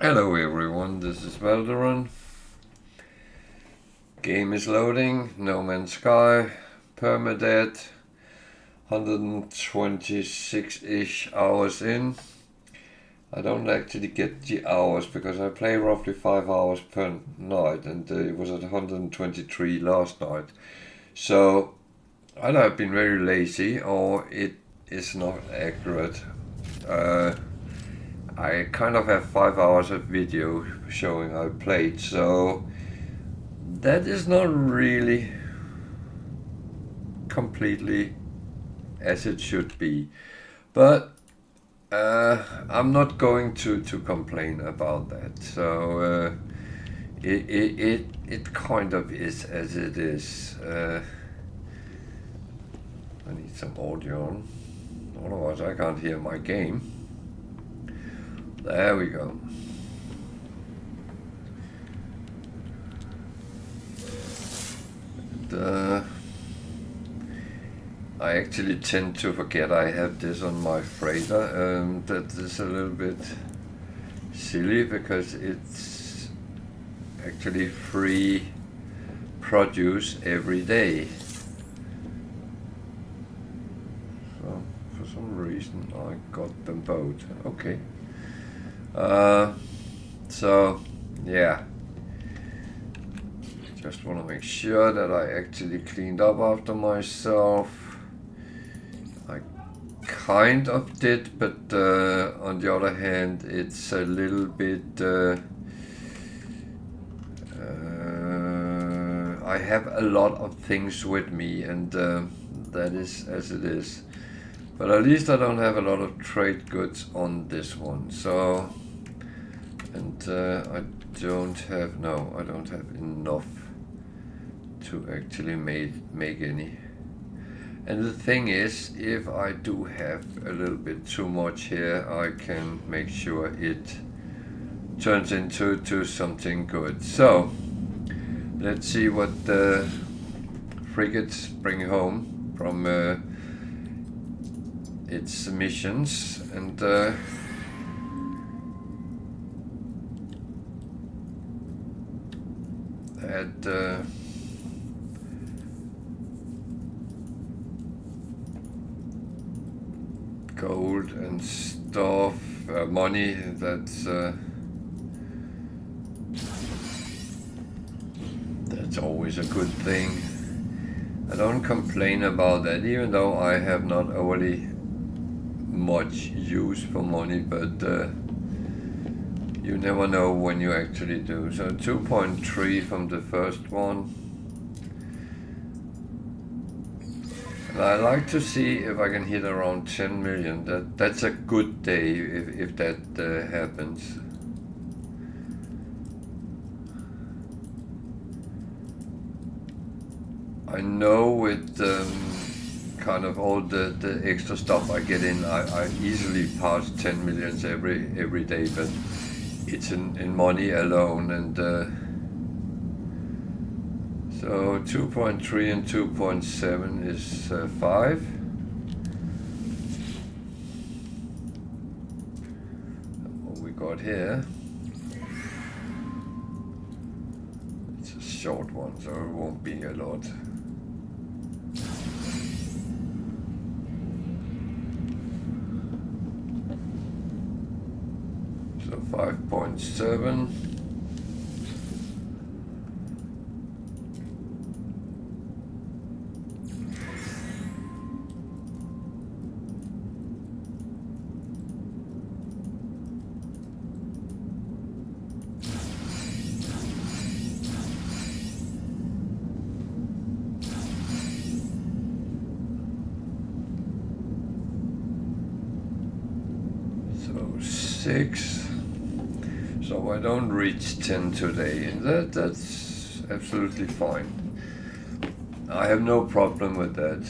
Hello everyone, this is Valderon. Game is loading, No Man's Sky, Permadeath, 126-ish hours in. I don't actually get the hours because I play roughly 5 hours per night and it was at 123 last night. So either I've been very lazy or it is not accurate. I kind of have 5 hours of video showing I played, so that is not really completely as it should be. But I'm not going to complain about that. So it kind of is as it is. I need some audio on, otherwise I can't hear my game. There we go. And, I actually tend to forget I have this on my freighter. That is a little bit silly because it's actually free produce every day. So for some reason I got them both. Okay. So yeah, just want to make sure that I actually cleaned up after myself. I kind of did, but on the other hand, it's a little bit. I have a lot of things with me, and that is as it is. But at least I don't have a lot of trade goods on this one. So, and I don't have enough to actually make any. And the thing is, if I do have a little bit too much here, I can make sure it turns into something good. So let's see what the frigates bring home from its missions, and gold and stuff, money, that's always a good thing. I don't complain about that, even though I have not overly much use for money, but you never know when you actually do. So 2.3 from the first one. And I like to see if I can hit around 10 million. That's a good day if that happens. I know with kind of all the extra stuff I get in, I easily pass 10 millions every day, but it's in money alone. And so 2.3 and 2.7 is 5. What we got here, it's a short one, so it won't be a lot. So 5.7. So 6. So I don't reach 10 today, and that's absolutely fine. I have no problem with that.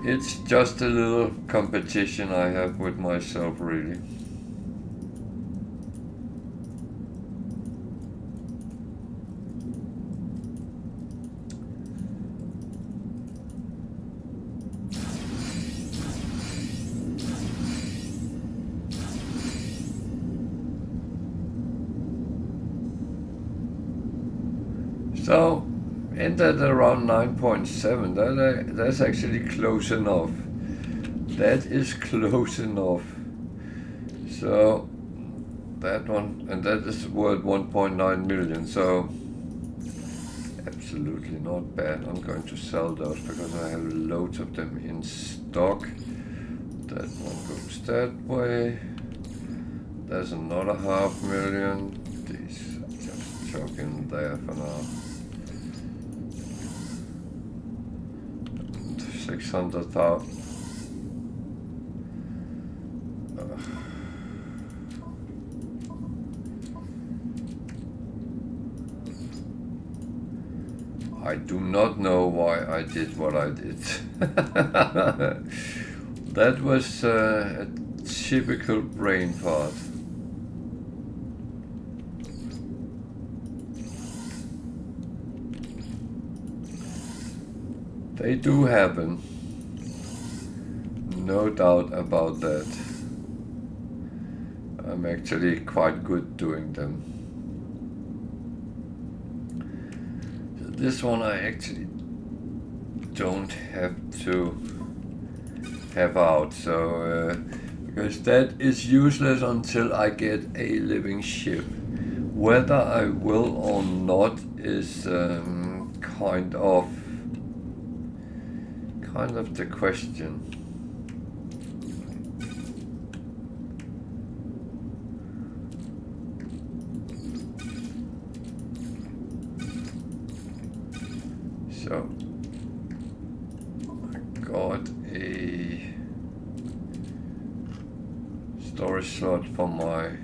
It's just a little competition I have with myself, really. So ended around 9.7. That's actually close enough. That is close enough. So that one, and that is worth 1.9 million. So absolutely not bad. I'm going to sell those because I have loads of them in stock. That one goes that way. There's another 500,000. These just chuck in there for now. 600,000. I do not know why I did what I did. That was a typical brain fart. They do happen. No doubt about that. I'm actually quite good doing them. This one I actually don't have to have out, so because that is useless until I get a living ship. Whether I will or not is kind of the question. So I got a storage slot for my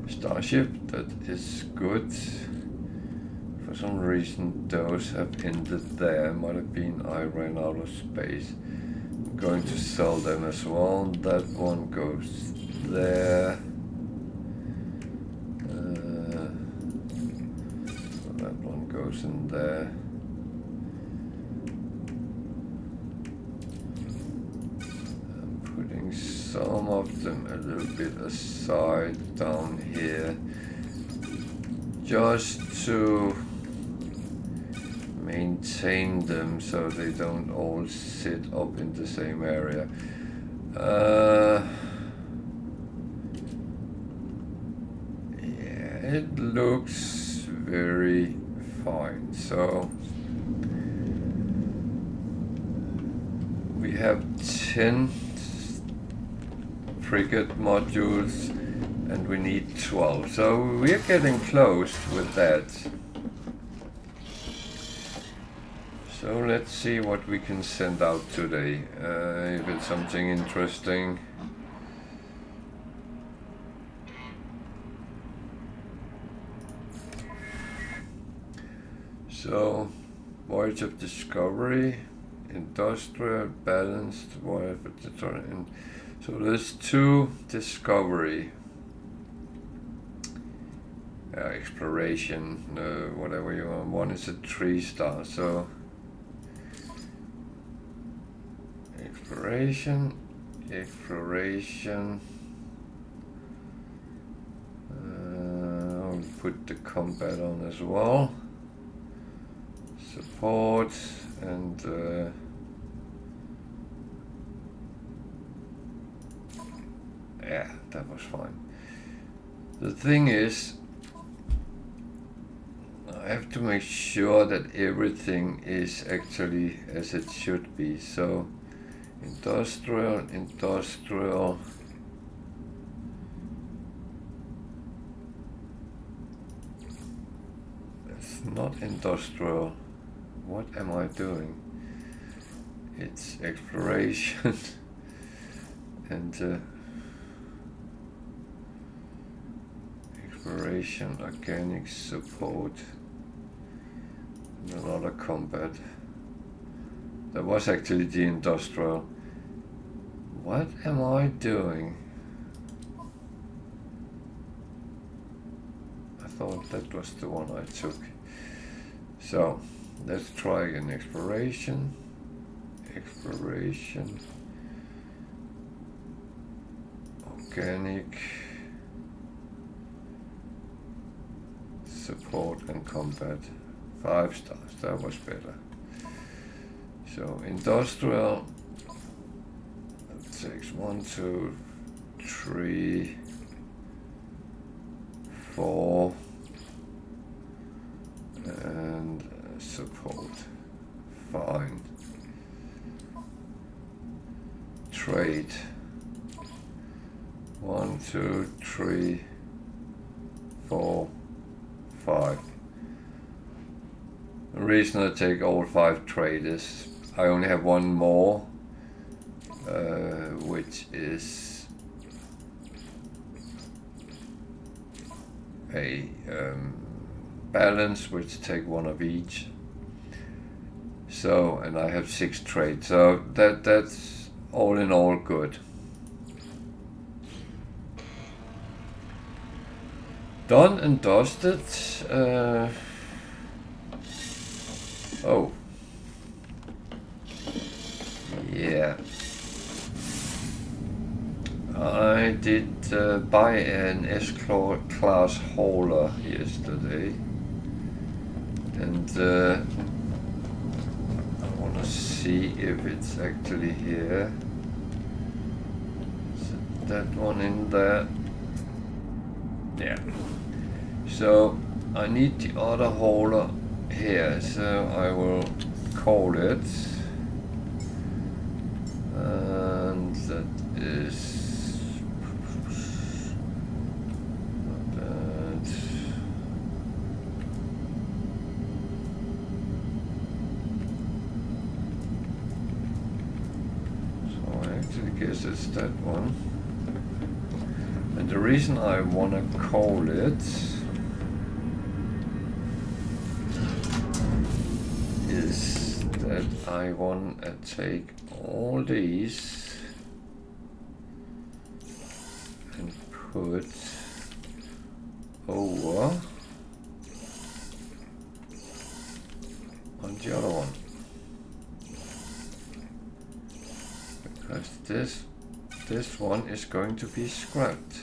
starship. That is good. For some reason those have ended there. Might have been I ran out of space. I'm going to sell them as well. That one goes there. That one goes in there. I'm putting some of them a little bit aside down here, just to maintain them so they don't all sit up in the same area. Yeah, it looks very fine. So we have 10 frigate modules and we need 12. So we're getting close with that. So let's see what we can send out today, if it's something interesting. So, Voyage of Discovery, Industrial, Balanced, Voyage of Discovery. So there's 2 Discovery, Exploration, whatever you want. One is a 3-star, so Exploration. I'll put the combat on as well. Support and yeah, that was fine. The thing is, I have to make sure that everything is actually as it should be. So industrial. It's not industrial. What am I doing? It's exploration and exploration, organic support, and another combat. That was actually the industrial. What am I doing? I thought that was the one I took. So let's try again. Exploration, organic support and combat. 5 stars, that was better. So industrial, that takes 1, 2, 3, 4, and support. Fine. Trade. 1, 2, 3, 4, 5. The reason I take all 5 trade is I only have 1 more, which is a balance, which take 1 of each. So, and I have 6 trade, so that's all in all good. Done and dusted. Oh. Yeah. I did buy an S-class hauler yesterday. And I want to see if it's actually here. Is it that one in there? Yeah. So I need the other hauler here, so I will call it, and that is that. So I actually guess it's that one. And the reason I want to call it is that I want to take all these and put over on the other one. Because this one is going to be scrapped.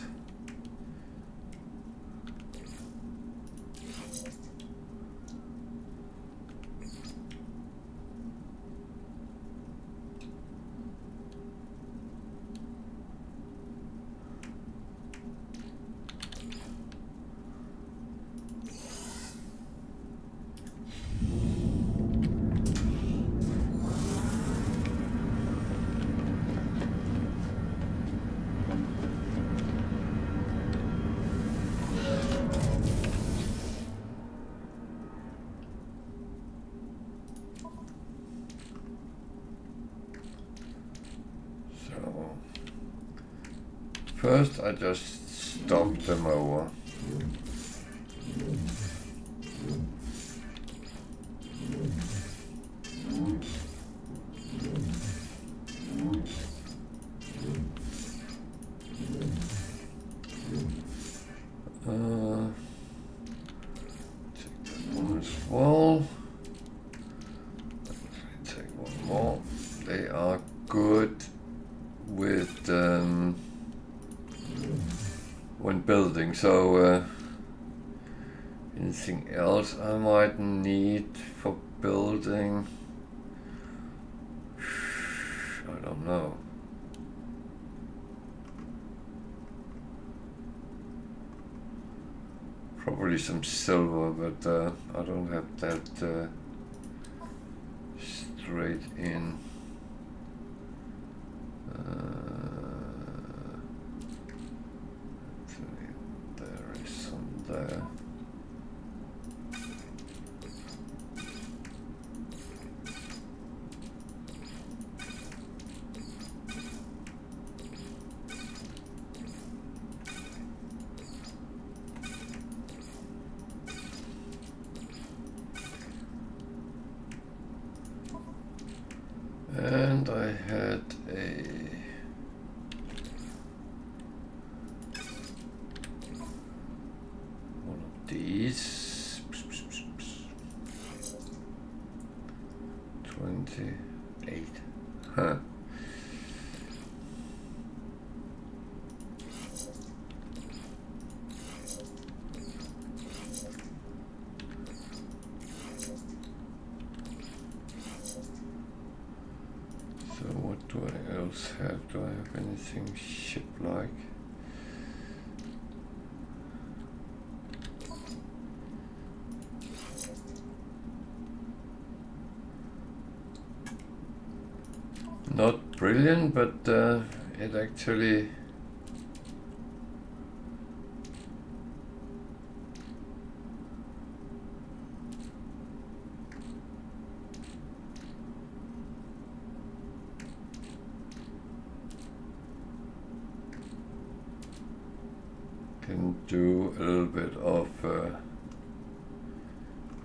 First, I just stomp them over. Take that one as well. Take one more. They are good with when building, so anything else I might need for building, I don't know. Probably some silver, but I don't have that straight in. There is some there. And I had one of these 28. Huh. Do I have anything ship-like? Not brilliant, but it actually can do a little bit of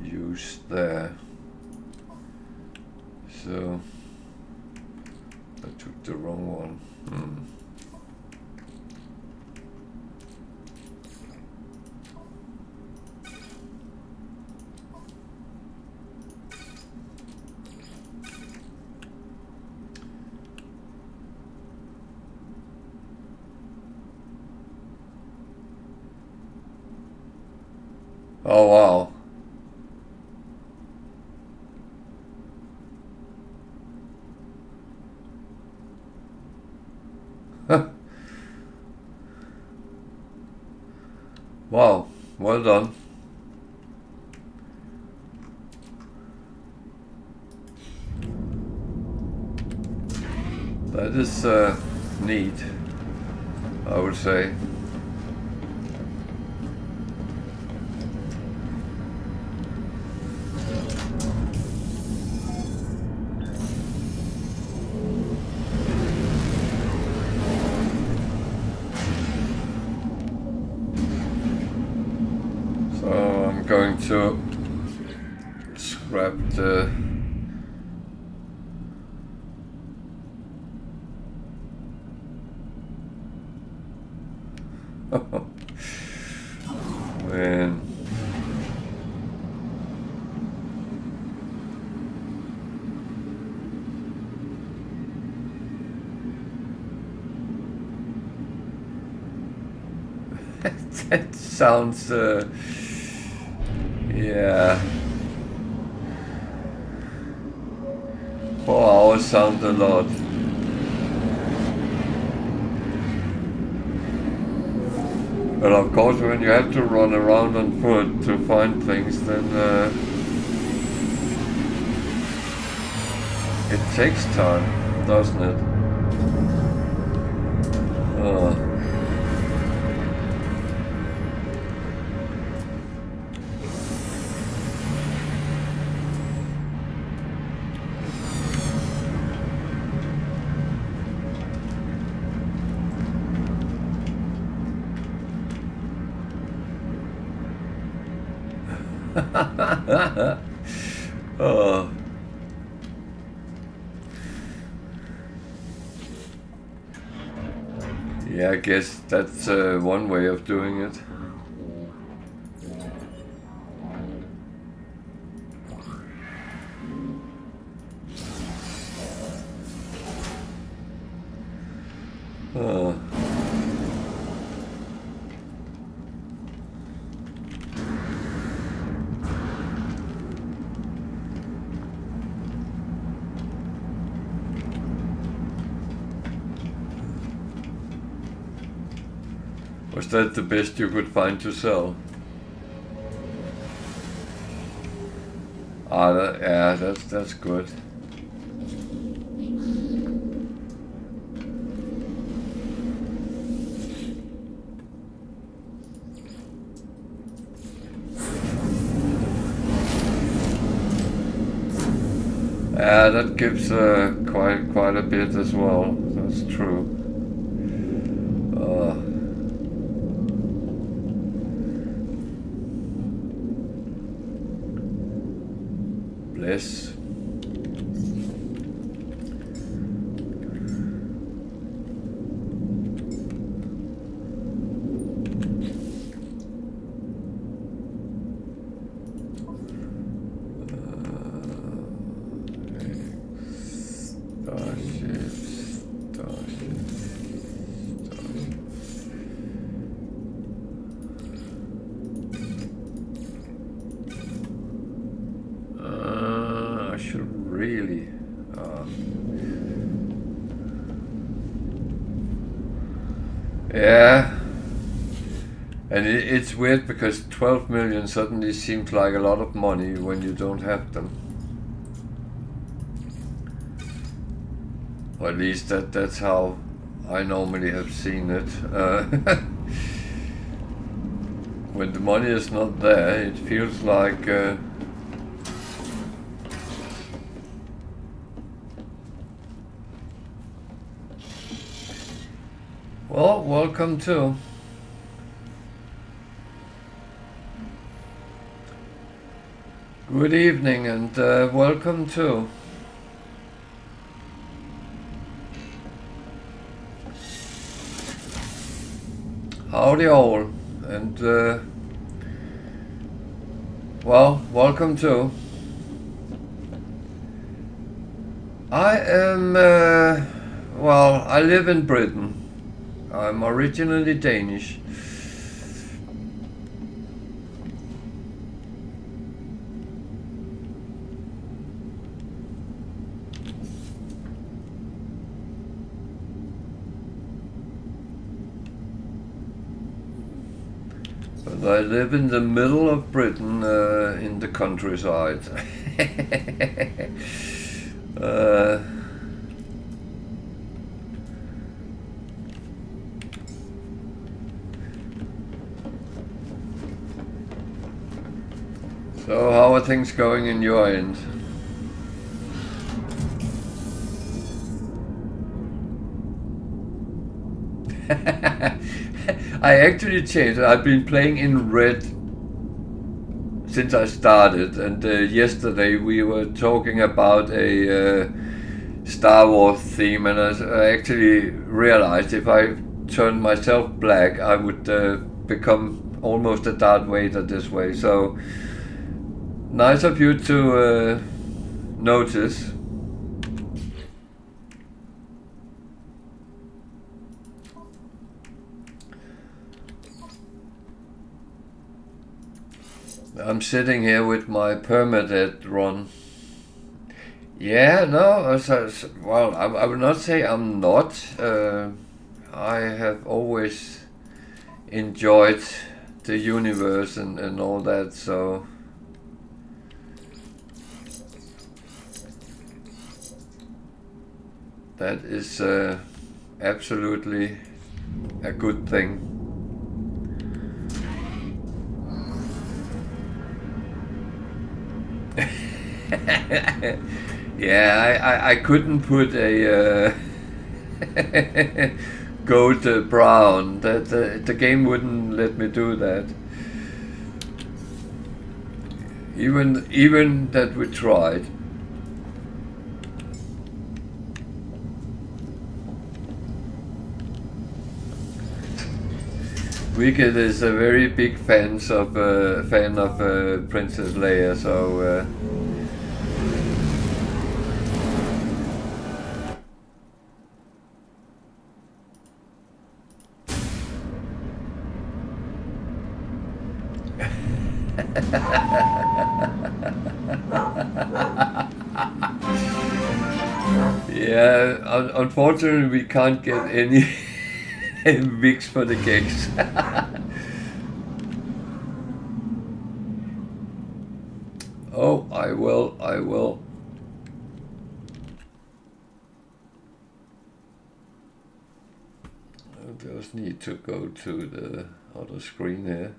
use there. So I took the wrong one. Oh wow. Wow, well done. That is neat, I would say. Going to scrap the man. That sounds yeah. 4 hours sound a lot. But of course when you have to run around on foot to find things, then it takes time, doesn't it? Oh. Yeah, I guess that's one way of doing it. Was that the best you could find to sell? Yeah, that's good. Yeah, that gives quite a bit as well. That's true. Bless. Yeah. And it's weird because 12 million suddenly seems like a lot of money when you don't have them. Or at least that's how I normally have seen it. When the money is not there, it feels like... Well, welcome to. Good evening and welcome to. Howdy all, and well, welcome to. I am, well, I live in Britain. I'm originally Danish. But I live in the middle of Britain, in the countryside. So how are things going in your end? I actually changed. I've been playing in red since I started, and yesterday we were talking about a Star Wars theme, and I actually realized if I turned myself black, I would become almost a Darth Vader this way. So nice of you to notice. I'm sitting here with my Permadeath run. Yeah, no, well, I would not say I'm not. I have always enjoyed the universe and all that, so... That is absolutely a good thing. Yeah, I couldn't put a gold brown. That the game wouldn't let me do that. Even that we tried. Wicked is a very big fan of Princess Leia, so. Yeah, unfortunately we can't get any mix for the cakes. Oh, I will. I just need to go to the other screen here.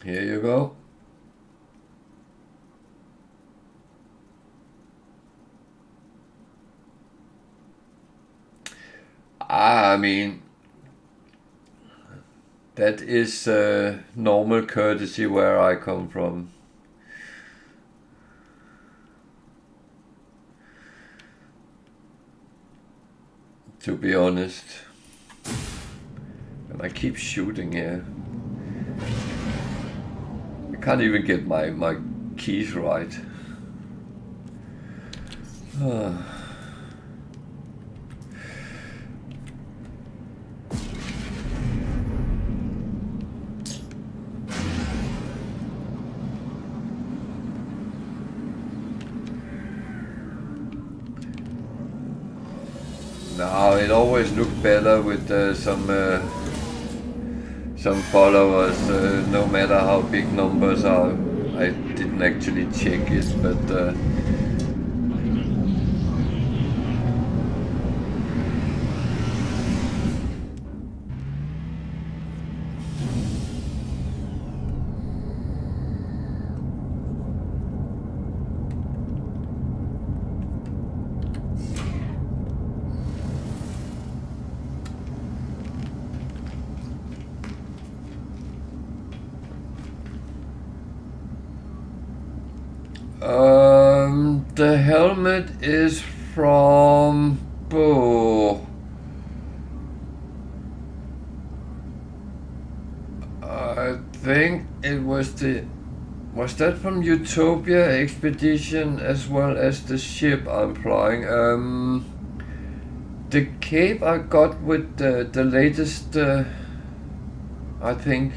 Here you go. I mean, that is normal courtesy where I come from. To be honest. And I keep shooting here. I can't even get my keys right. No, it always looked better with some followers, no matter how big numbers are. I didn't actually check it, but the helmet is from I think it was that from Utopia Expedition as well as the ship I'm flying. The cape I got with the latest, I think.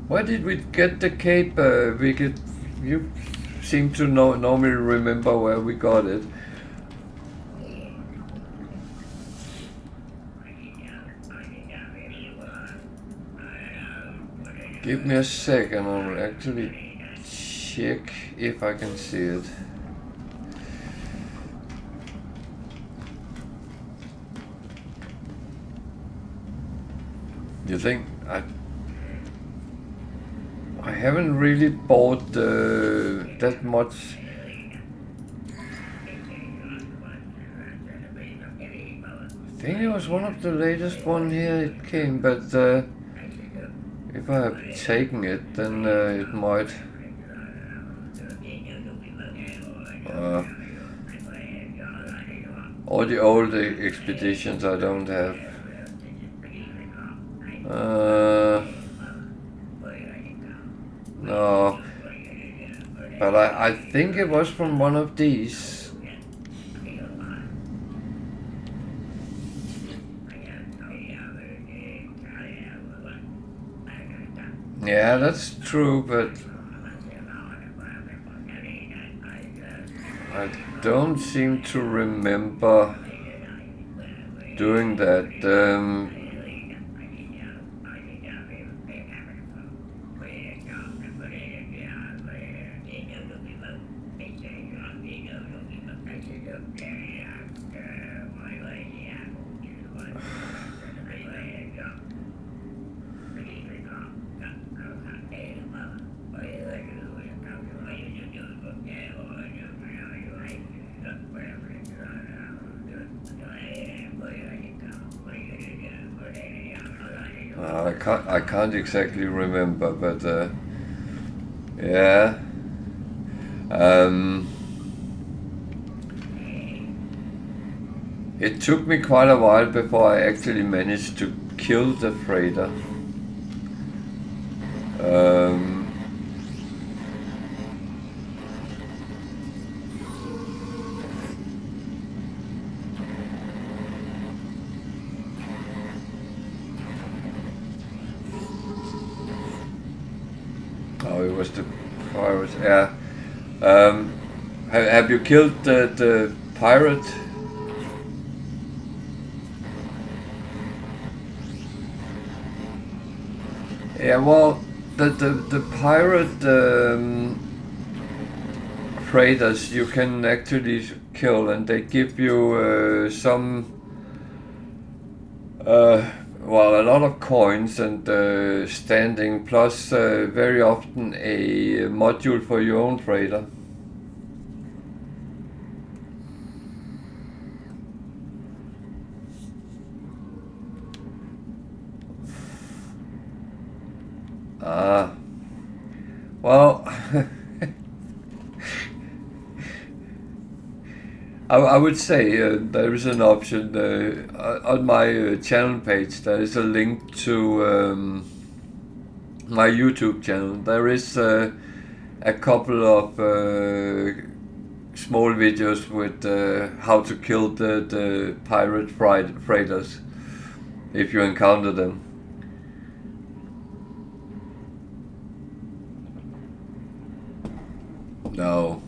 Where did we get the cape? You seem to normally remember where we got it. Give me a second, I will actually check if I can see it. You think I haven't really bought that much. I think it was one of the latest one here it came, but if I have taken it, then it might. All the old expeditions I don't have. No, but I think it was from one of these. Yeah, that's true, but I don't seem to remember doing that. I can't exactly remember, but yeah. It took me quite a while before I actually managed to kill the freighter. Oh, it was the pirate. Yeah. Have you killed the pirate? Yeah. Well, the pirate freighters you can actually kill, and they give you some. Well, a lot of coins and standing, plus very often a module for your own freighter. Well, I would say there is an option on my channel page. There is a link to my YouTube channel. There is a couple of small videos with how to kill the pirate freighters if you encounter them. No.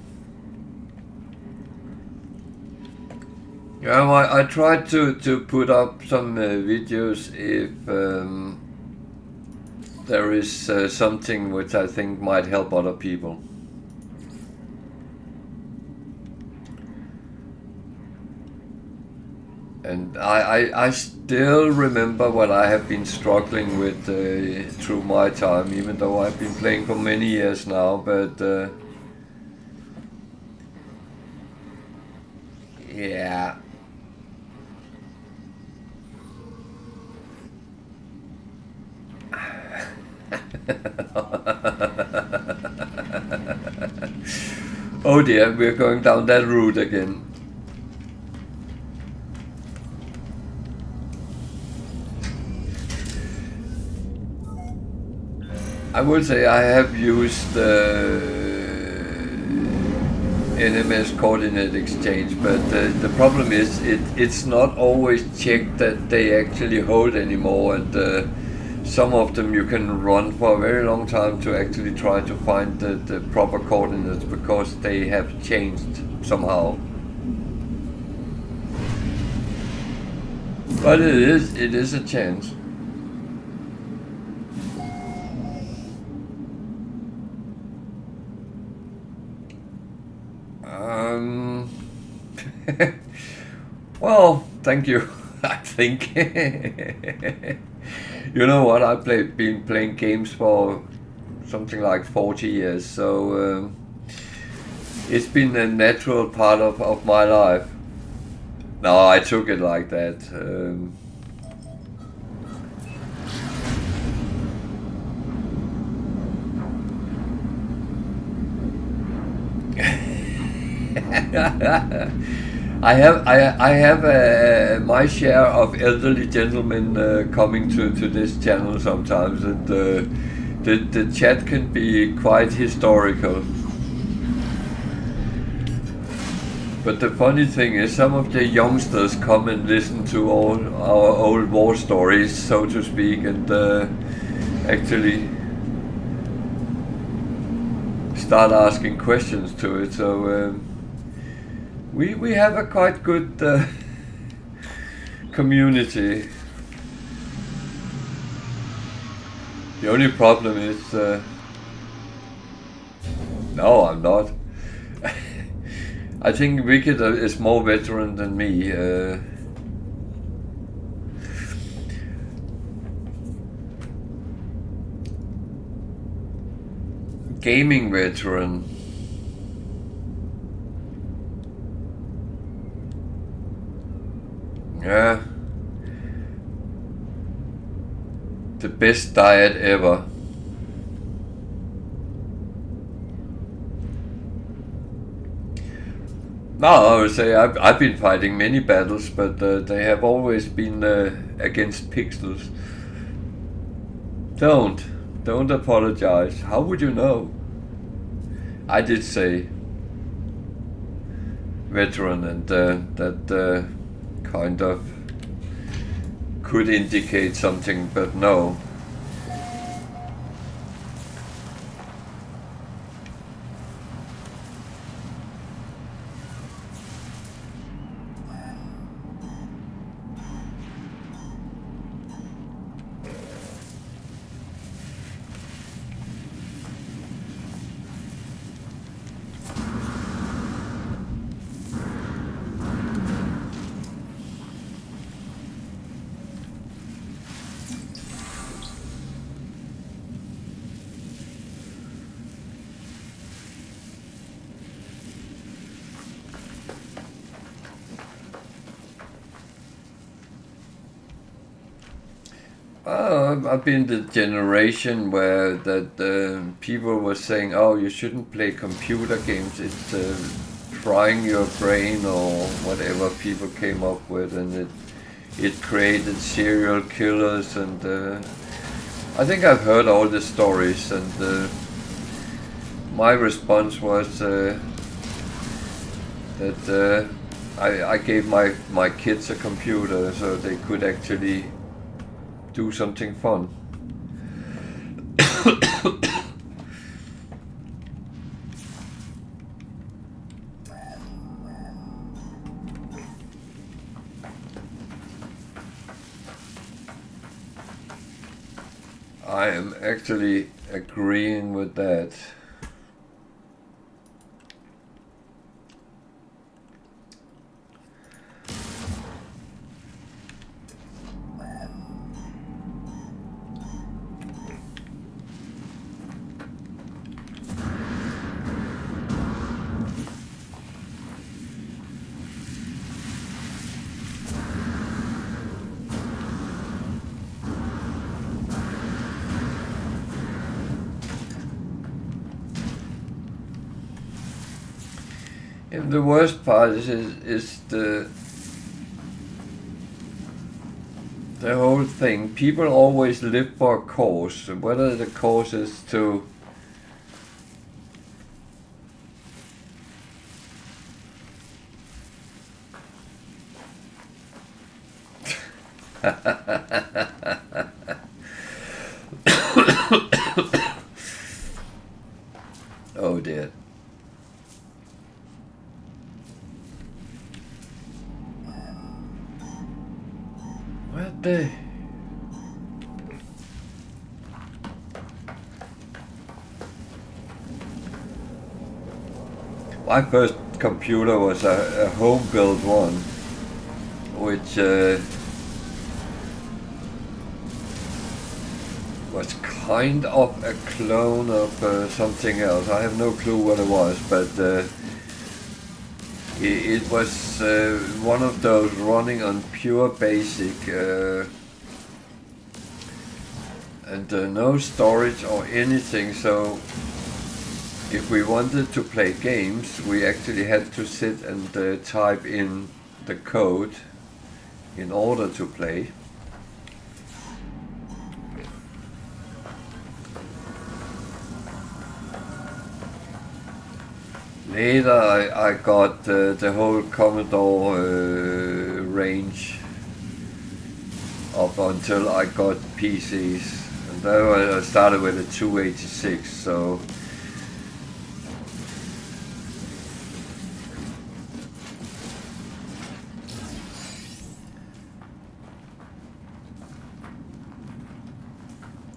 Yeah, I tried to put up some videos if there is something which I think might help other people. And I still remember what I have been struggling with through my time, even though I've been playing for many years now, but yeah. Oh dear, we're going down that route again. I would say I have used NMS coordinate exchange, but the problem is it's not always checked that they actually hold anymore, and some of them you can run for a very long time to actually try to find the proper coordinates because they have changed somehow. But it is a chance. Well, thank you. I think you know what, I've been playing games for something like 40 years, so it's been a natural part of my life. No, I took it like that. I have my share of elderly gentlemen coming to this channel sometimes, and the chat can be quite historical. But the funny thing is, some of the youngsters come and listen to all our old war stories, so to speak, and actually start asking questions to it. So we have a quite good community. The only problem is, no, I'm not. I think Wicked is more veteran than me. Gaming veteran. Yeah. The best diet ever. No, I would say I've been fighting many battles, but they have always been against pixels. Don't apologize. How would you know? I did say veteran, and that kind of could indicate something, but no. I've been the generation where that people were saying, "Oh, you shouldn't play computer games. It's frying your brain," or whatever people came up with, and it created serial killers. And I think I've heard all the stories, and my response was that I gave my kids a computer so they could actually do something fun. I am actually agreeing with that. And the worst part is the whole thing. People always live for a cause, whether the cause is to oh dear. What the? My first computer was a home-built one, which was kind of a clone of something else. I have no clue what it was, but it was one of those running on pure basic and no storage or anything. So if we wanted to play games, we actually had to sit and type in the code in order to play. Later I got the whole Commodore range up until I got PCs, and then I started with a 286, so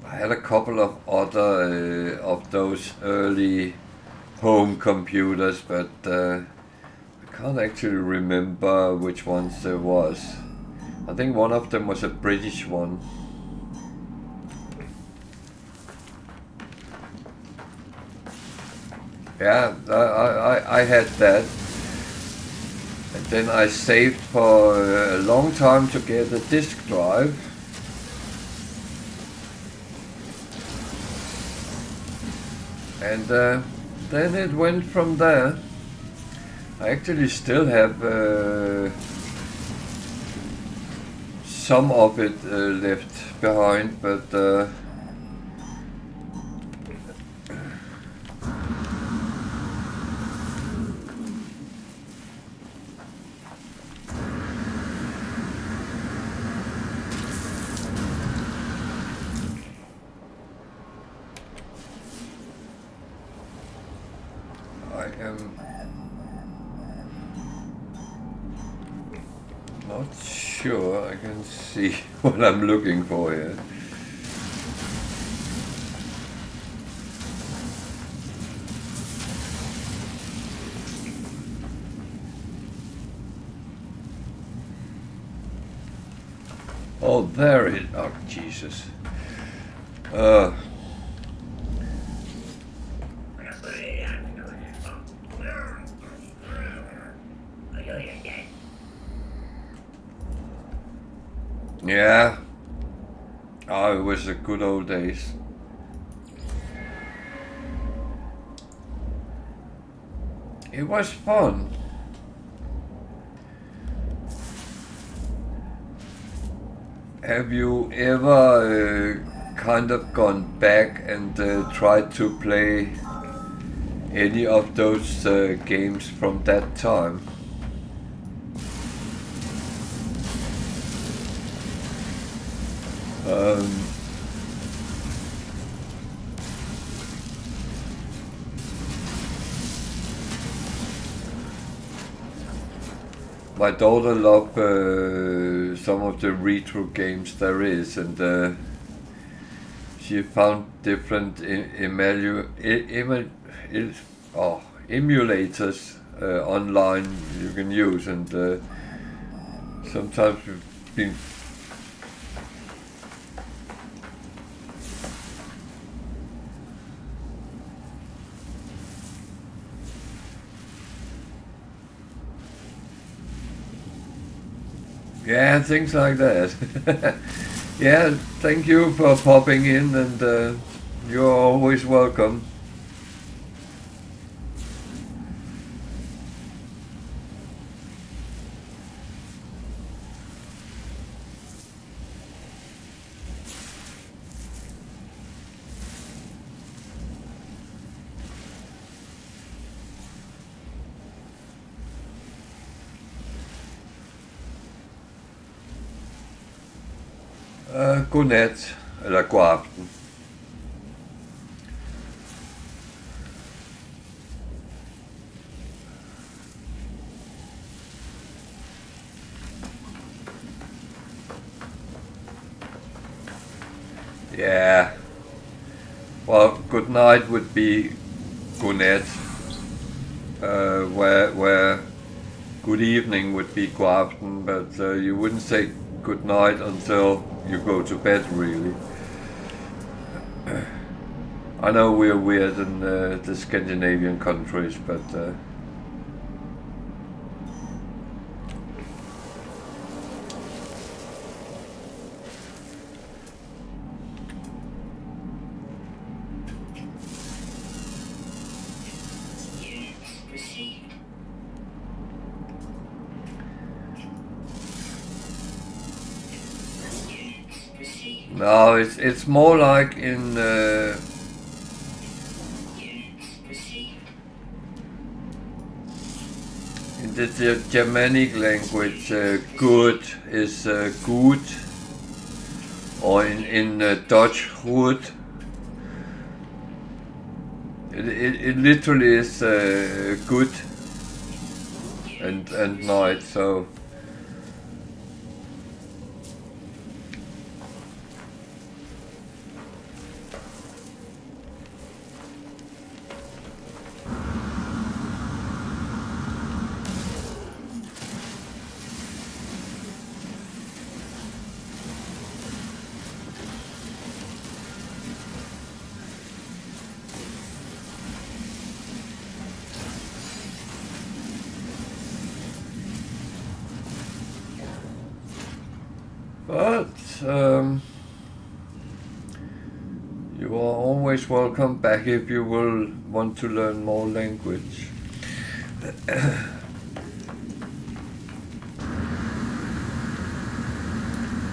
I had a couple of other of those early home computers, but I can't actually remember which ones there was. I think one of them was a British one. Yeah, I had that. And then I saved for a long time to get a disk drive. And then it went from there. I actually still have some of it left behind, but I am not sure I can see what I'm looking for here. Oh, there it is. Oh, Jesus. Yeah. Oh, it was the good old days. It was fun. Have you ever kind of gone back and tried to play any of those games from that time? My daughter loved some of the retro games there is, and she found different emulators online you can use, and sometimes we've been yeah, things like that. Yeah, thank you for popping in, and you're always welcome. Godnat, eller god aften. Yeah. Well, good night would be godnat, where good evening would be god aften, but you wouldn't say good night until you go to bed, really. I know we're weird in the Scandinavian countries, but no, it's more like in the Germanic language, good is gut, or in Dutch, goed. It literally is good and night, so. But you are always welcome back if you will want to learn more language.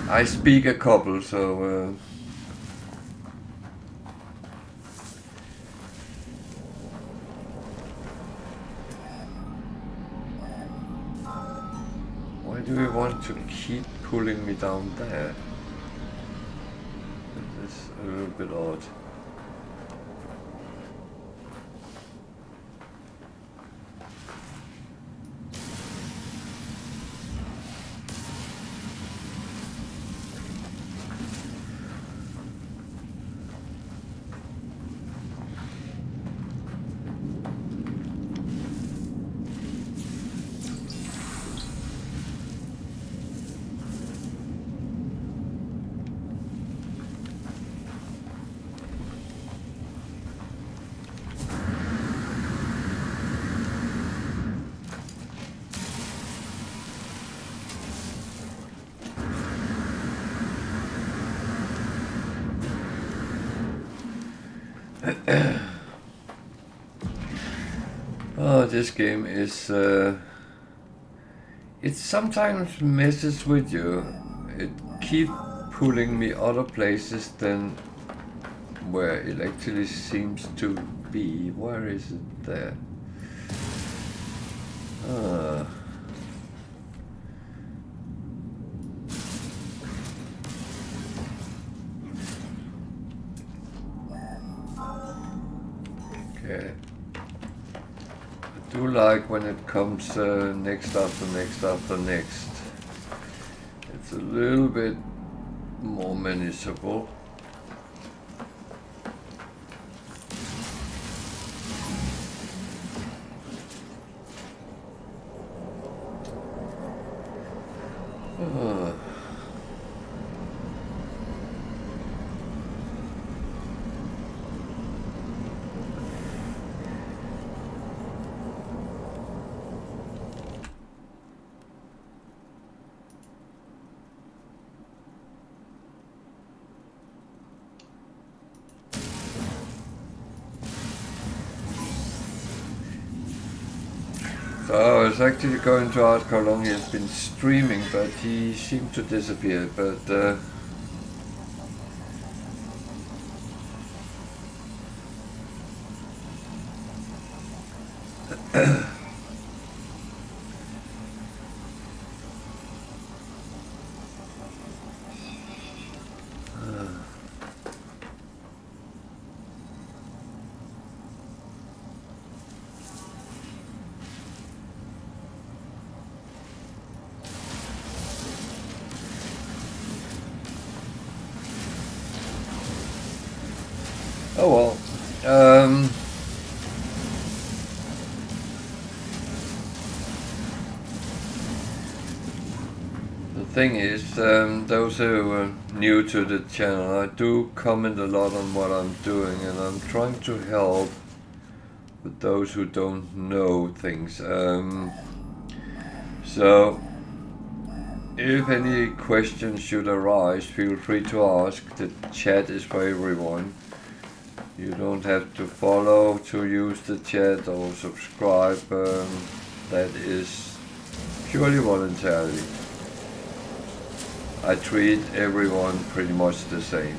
I speak a couple, so why do you want to keep pulling me down there? It's a little bit odd. Oh, this game is, it sometimes messes with you. It keeps pulling me other places than where it actually seems to be. Where is it there? Okay. I do like when it comes next after next after next. It's a little bit more manageable. Uh. So I was actually going to ask how long he has been streaming, but he seemed to disappear. But oh well. The thing is, those who are new to the channel, I do comment a lot on what I'm doing, and I'm trying to help with those who don't know things. So, if any questions should arise, feel free to ask. The chat is for everyone. You don't have to follow to use the chat or subscribe. That is purely voluntarily. I treat everyone pretty much the same.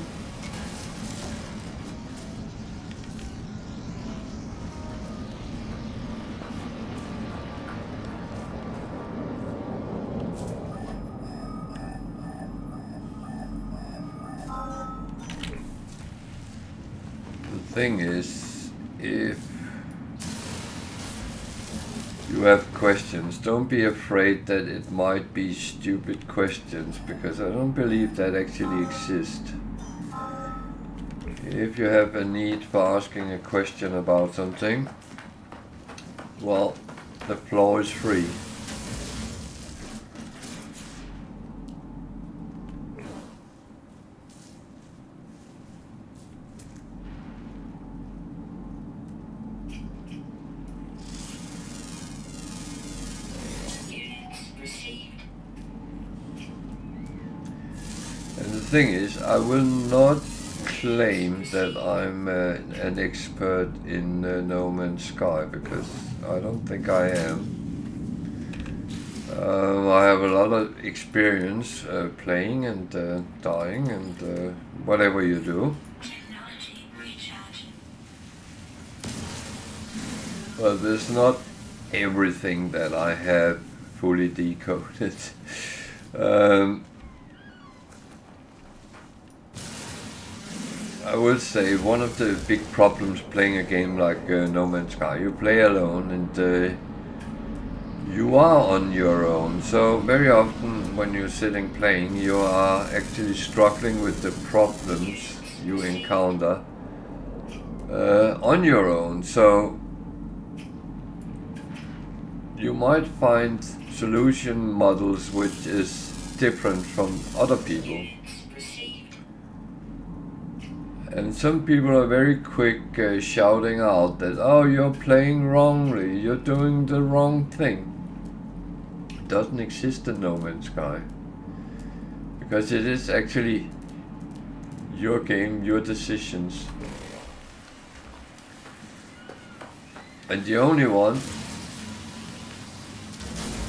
The thing is, if you have questions, don't be afraid that it might be stupid questions, because I don't believe that actually exists. If you have a need for asking a question about something, well, the floor is free. The thing is, I will not claim that I'm an expert in No Man's Sky, because I don't think I am. I have a lot of experience playing and dying and whatever you do. But there's not everything that I have fully decoded. I would say one of the big problems playing a game like No Man's Sky, you play alone and you are on your own. So very often when you're sitting playing, you are actually struggling with the problems you encounter on your own. So you might find solution models which is different from other people. And some people are very quick shouting out that, oh, you're playing wrongly, you're doing the wrong thing. It doesn't exist in No Man's Sky. Because it is actually your game, your decisions. And the only one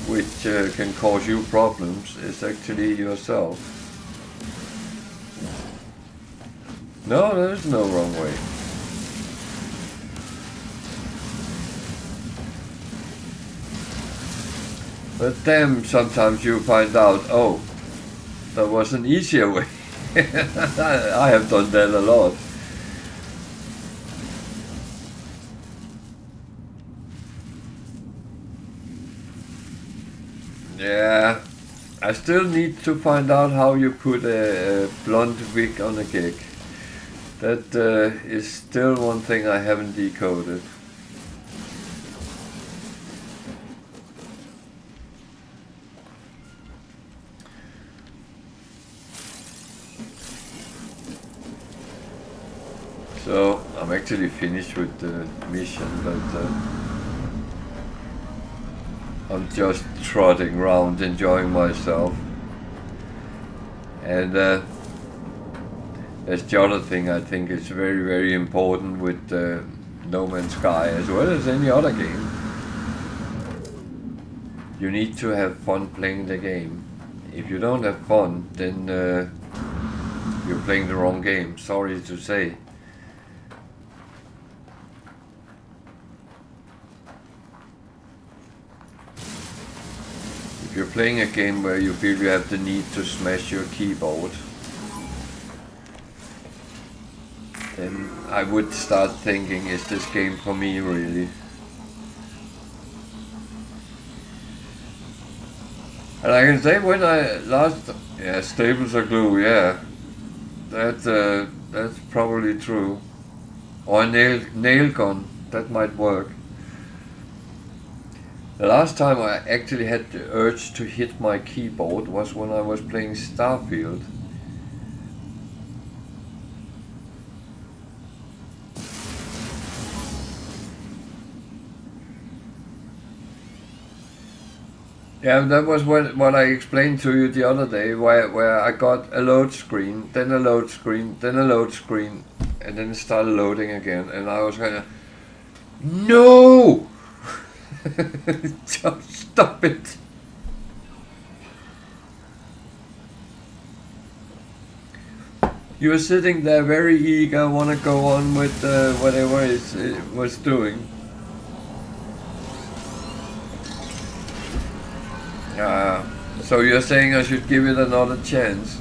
which can cause you problems is actually yourself. No, there's no wrong way. But then sometimes you find out, oh, there was an easier way. I have done that a lot. Yeah, I still need to find out how you put a blonde wig on a gig. That is still one thing I haven't decoded. So I'm actually finished with the mission, but I'm just trotting around enjoying myself. And that's the other thing I think is very, very important with No Man's Sky, as well as any other game. You need to have fun playing the game. If you don't have fun, then you're playing the wrong game, sorry to say. If you're playing a game where you feel you have the need to smash your keyboard, then I would start thinking, is this game for me really? And I can say when I last... Yeah, staples are glue, yeah. That's probably true. Or a nail gun, that might work. The last time I actually had the urge to hit my keyboard was when I was playing Starfield. Yeah, that was what I explained to you the other day, where I got a load screen, then a load screen, then a load screen, and then it started loading again, and I was kind of, no! Just stop it. You were sitting there very eager, want to go on with whatever it was doing. So you're saying I should give it another chance?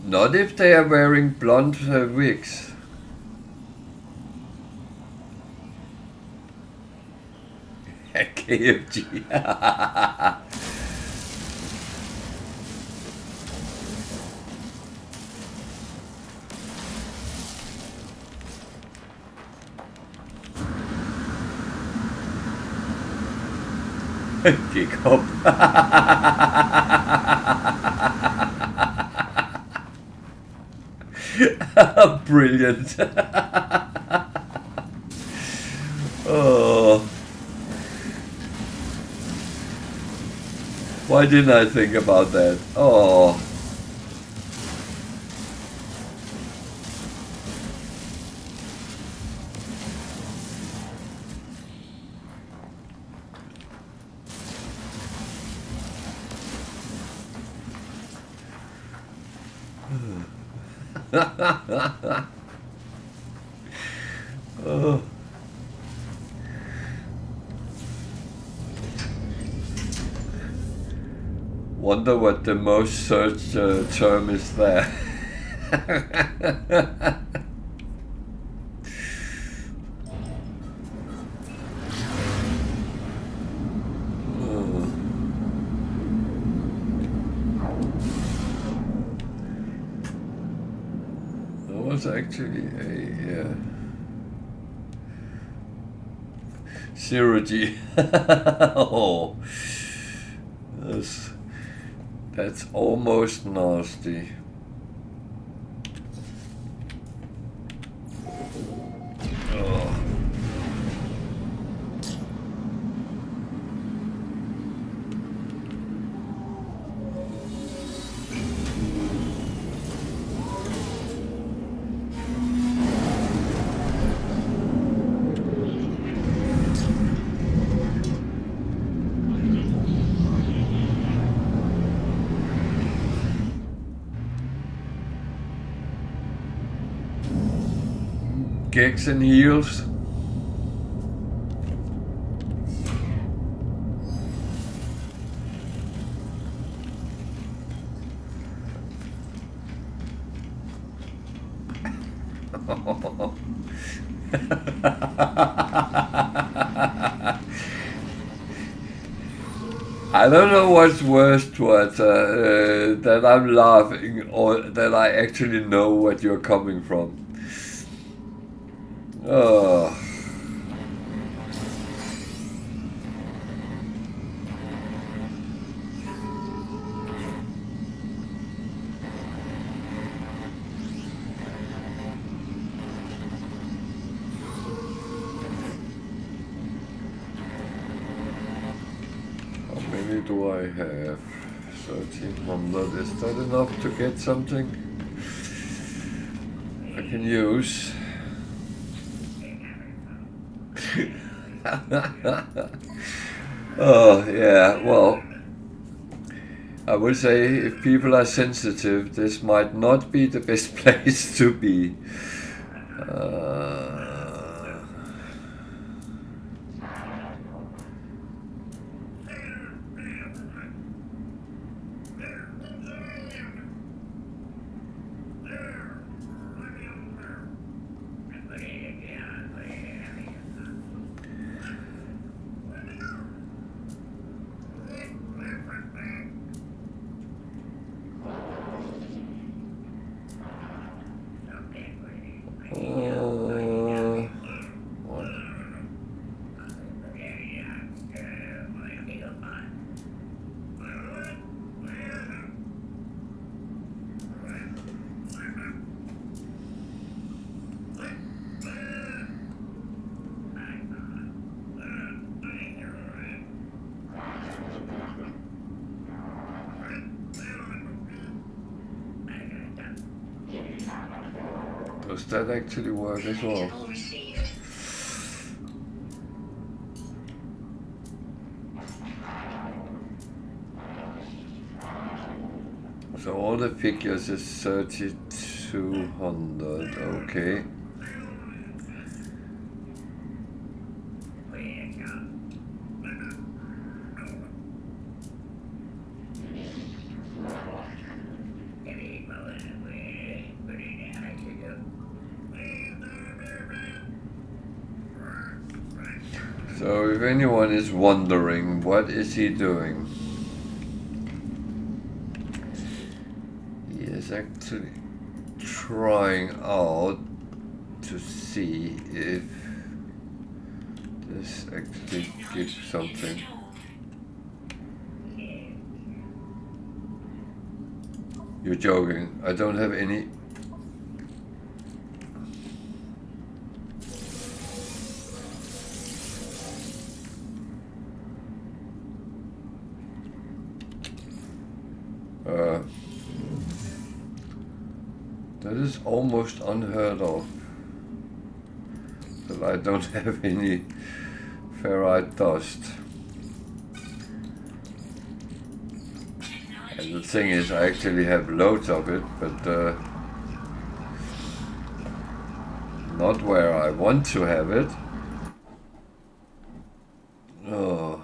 Not if they are wearing blonde wigs. KFG. Kick up. Brilliant. Oh. Why didn't I think about that? Oh. Oh. Wonder what the most searched term is there. Actually a zero G. Oh, that's almost nasty. Oh. Kicks and heels. I don't know what's worse, that I'm laughing or that I actually know what you're coming from. Oh. do I have? 1300. Is that enough to get something I can use? Oh, yeah, well, I would say if people are sensitive, this might not be the best place to be. Does that actually work as well? So all the figures is 3200, okay. So if anyone is wondering, what is he doing? He is actually trying out to see if this actually gives something. You're joking. I don't have any. That is almost unheard of. That I don't have any ferrite dust. And the thing is, I actually have loads of it, but not where I want to have it. Oh.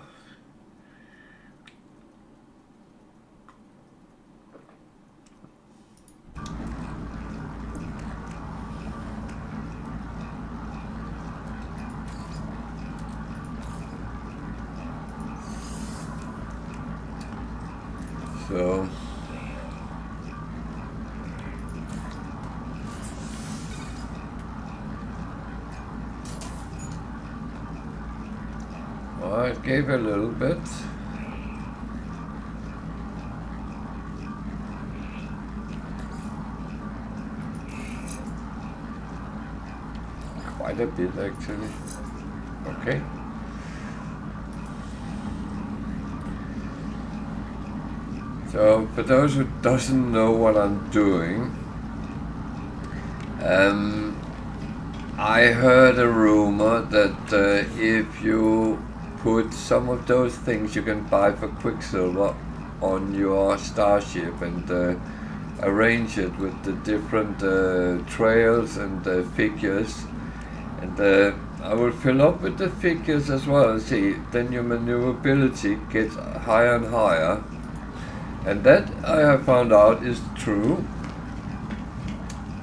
So I gave a little bit. Quite a bit actually. Okay. So, for those who doesn't know what I'm doing, I heard a rumor that if you put some of those things you can buy for Quicksilver on your starship and arrange it with the different trails and figures, and I will fill up with the figures as well. See, then your maneuverability gets higher and higher. And that I have found out is true,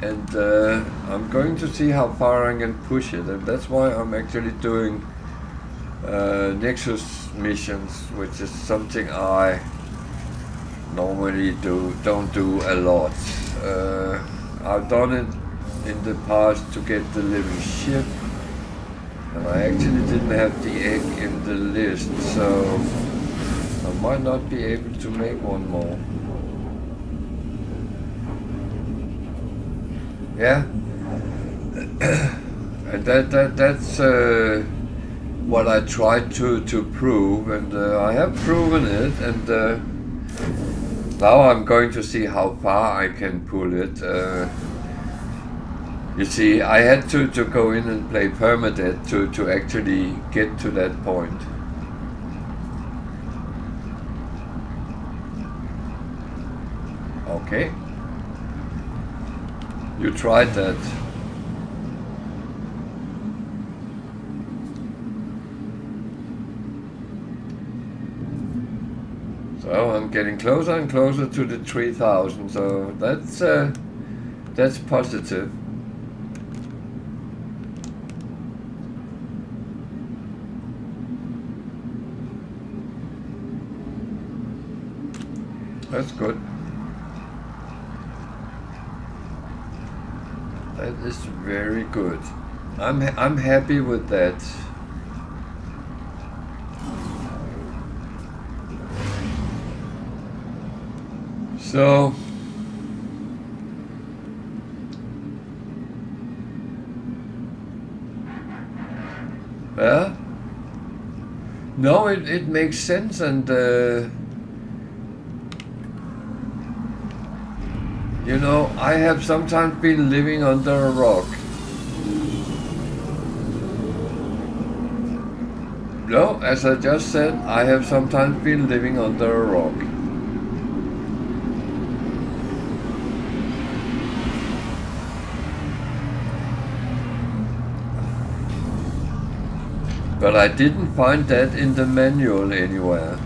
and I'm going to see how far I can push it, and that's why I'm actually doing Nexus missions, which is something I normally don't do a lot. I've done it in the past to get the living ship, and I actually didn't have the egg in the list, so I might not be able to make one more. Yeah, and that's what I tried to prove, and I have proven it, and now I'm going to see how far I can pull it. You see, I had to go in and play Permadeath to actually get to that point. Okay. You tried that. So I'm getting closer and closer to the 3000, so that's positive. That's good. That is very good. I'm happy with that. So no, it makes sense, and you know, I have sometimes been living under a rock. No, as I just said, I have sometimes been living under a rock. But I didn't find that in the manual anywhere.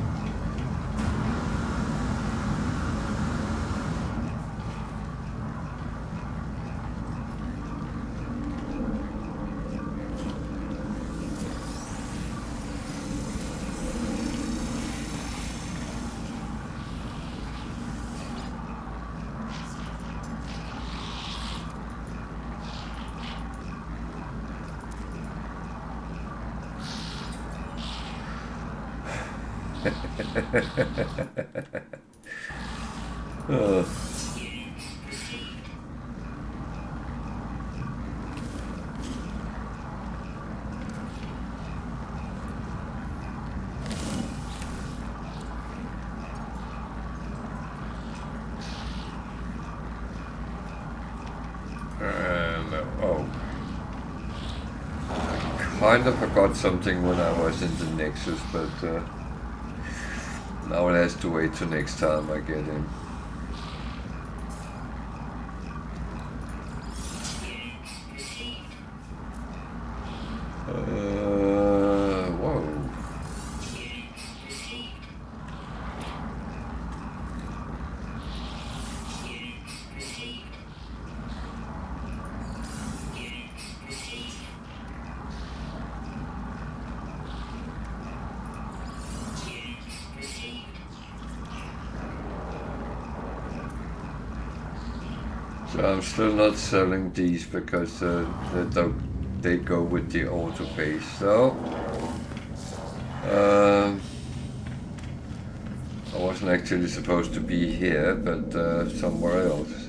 I kind of forgot something when I was in the Nexus, but now it has to wait till next time I get in. Whoa. So I'm still not selling these because they go with the auto base. So I wasn't actually supposed to be here, but somewhere else.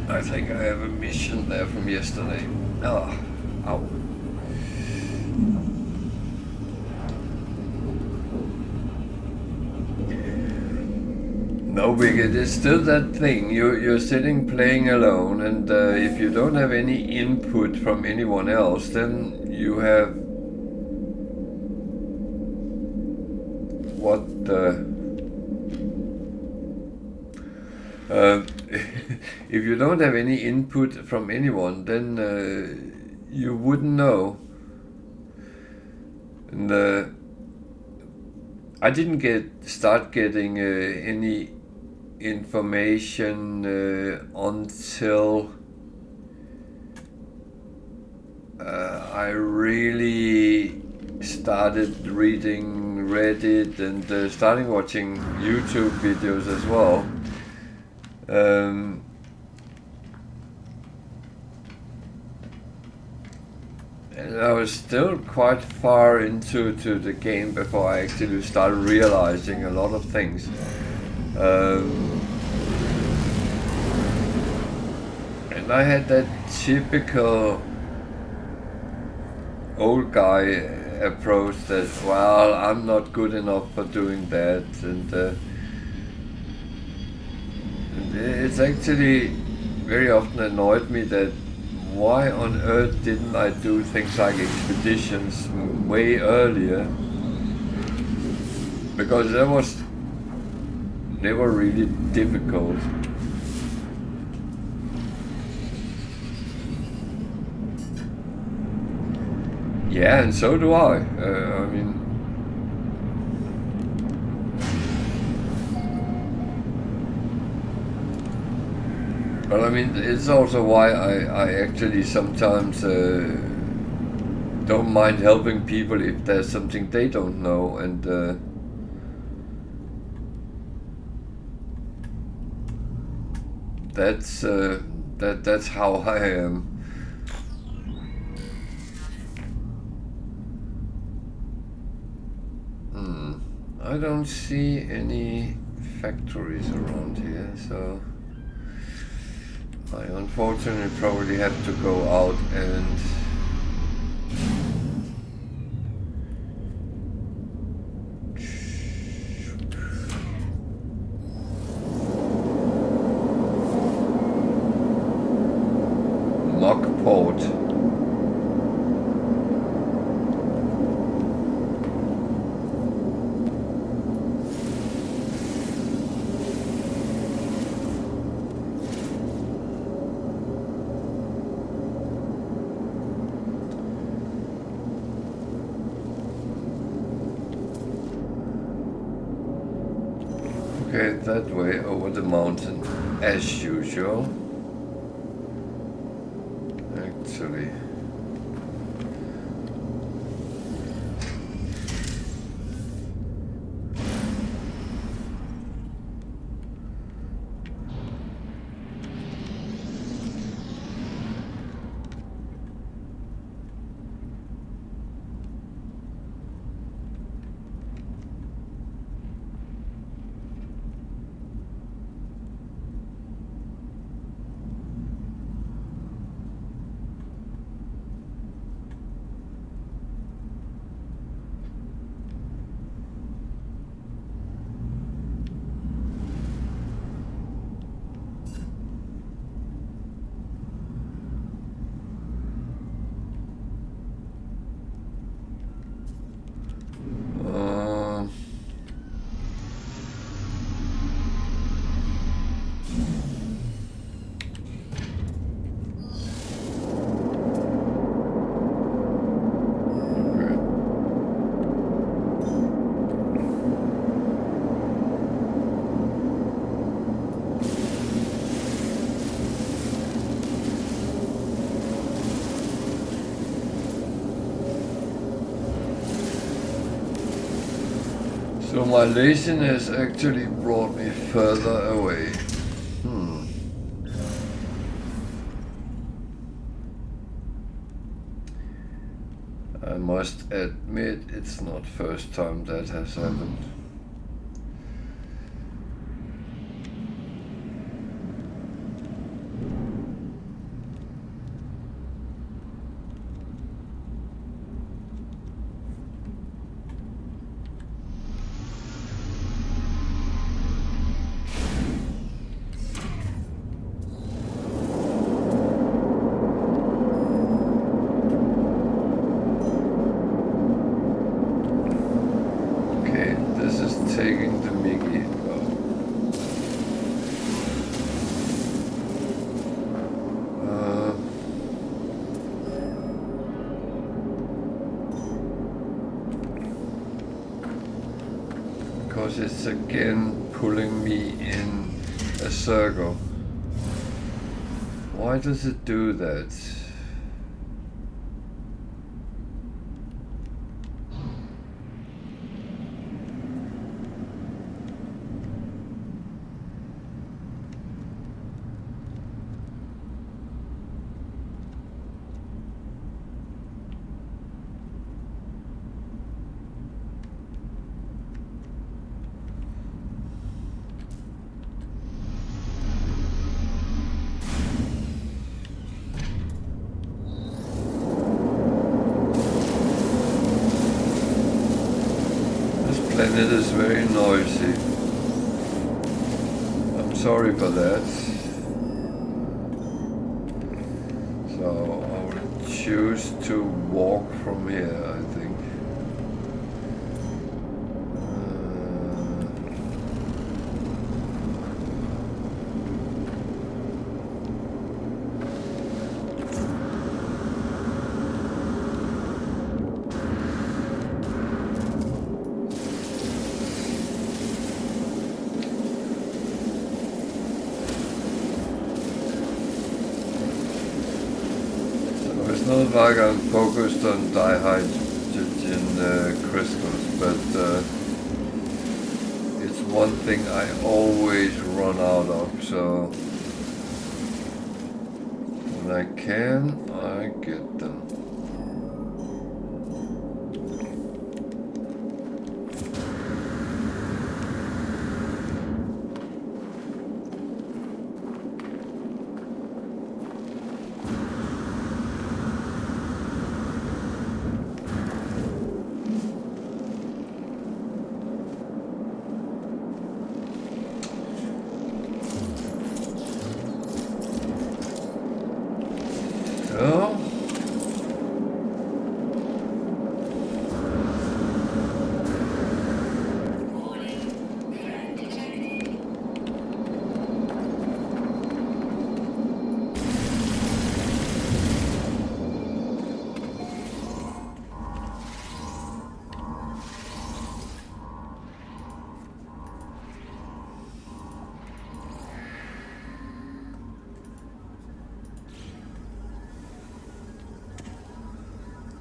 I think I have a mission there from yesterday. Oh, ow. No, Big, it is still that thing. You're sitting playing alone, and if you don't have any input from anyone else, then you have what if you don't have any input from anyone, then you wouldn't know. And I didn't start getting any information until I really started reading Reddit and starting watching YouTube videos as well. And I was still quite far into the game before I actually started realizing a lot of things. And I had that typical old guy approach that, well, I'm not good enough for doing that, and it's actually very often annoyed me that why on earth didn't I do things like expeditions way earlier, because they were really difficult. Yeah, and so do I. I mean, but I mean, it's also why I actually sometimes don't mind helping people if there's something they don't know, and that's how I am. I don't see any factories around here, so I unfortunately probably have to go out and Mockport. Okay, that way over the mountain as usual. Actually. So my laziness actually brought me further away. I must admit, it's not first time that has happened. It's again pulling me in a circle. Why does it do that? and it is very noisy. I'm sorry for that. So I will choose to walk from here, I think. Not like I'm focused on dihydrogen crystals, but it's one thing I always run out of, so when I can, I get them.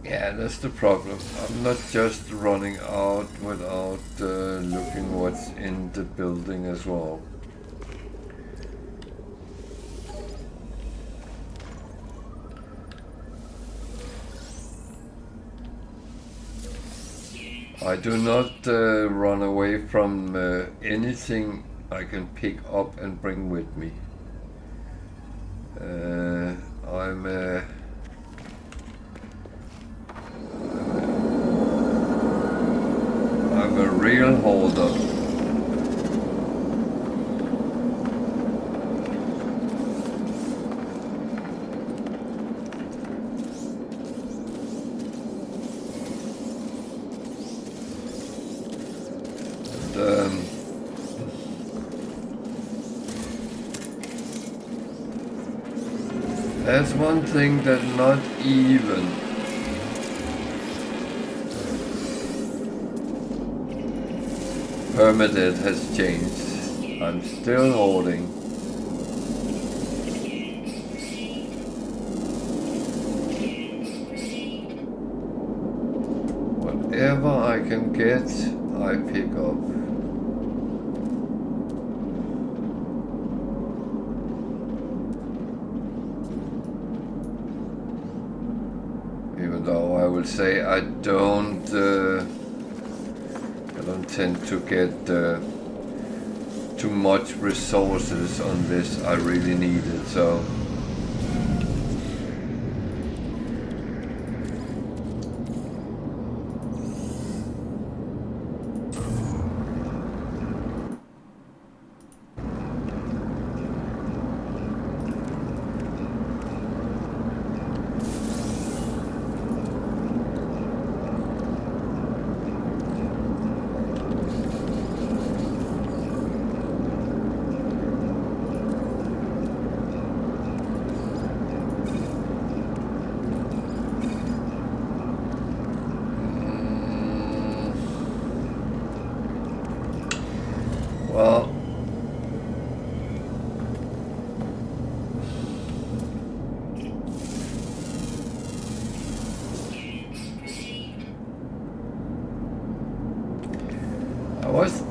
Yeah, that's the problem. I'm not just running out without looking what's in the building as well. I do not run away from anything I can pick up and bring with me. I'm a real holder. That's one thing that not even Permadeath has changed. I'm still holding. Whatever I can get, I pick up. Even though I will say I don't tend to get too much resources on this. I really need it, so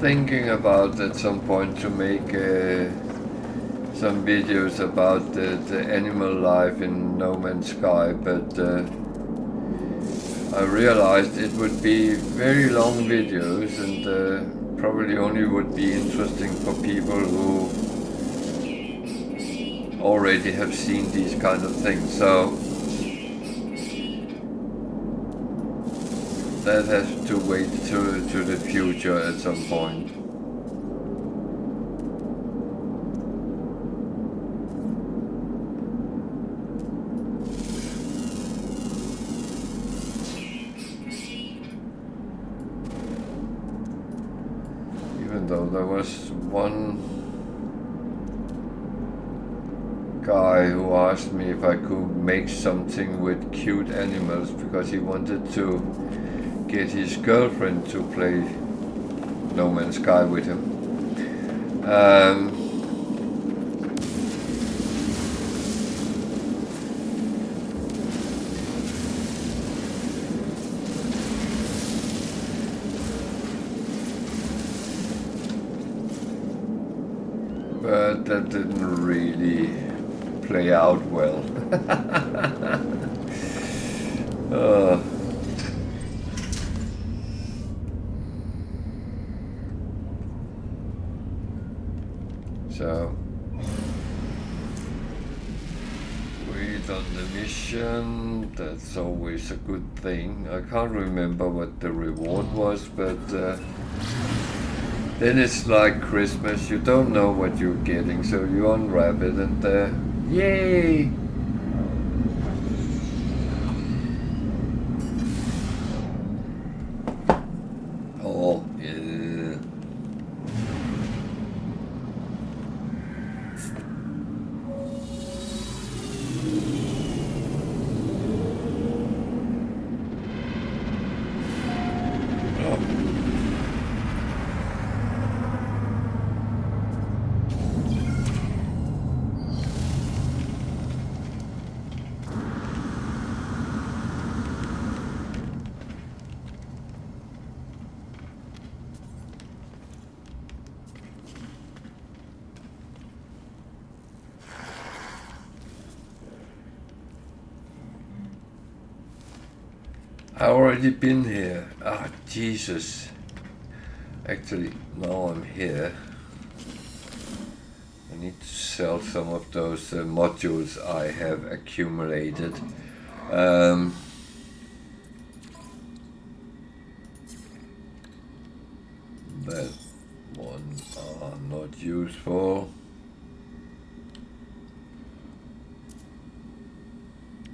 thinking about at some point to make some videos about the animal life in No Man's Sky, but I realized it would be very long videos and probably only would be interesting for people who already have seen these kind of things. So that has to wait to the future at some point. Even though there was one guy who asked me if I could make something with cute animals because he wanted to get his girlfriend to play No Man's Sky with him. But that didn't really play out well. So we done the mission. That's always a good thing. I can't remember what the reward was, but then it's like Christmas. You don't know what you're getting, so you unwrap it and yay! Oh, yeah. I already been here. Ah, Jesus. Actually, now I'm here. I need to sell some of those modules I have accumulated. That one are not useful.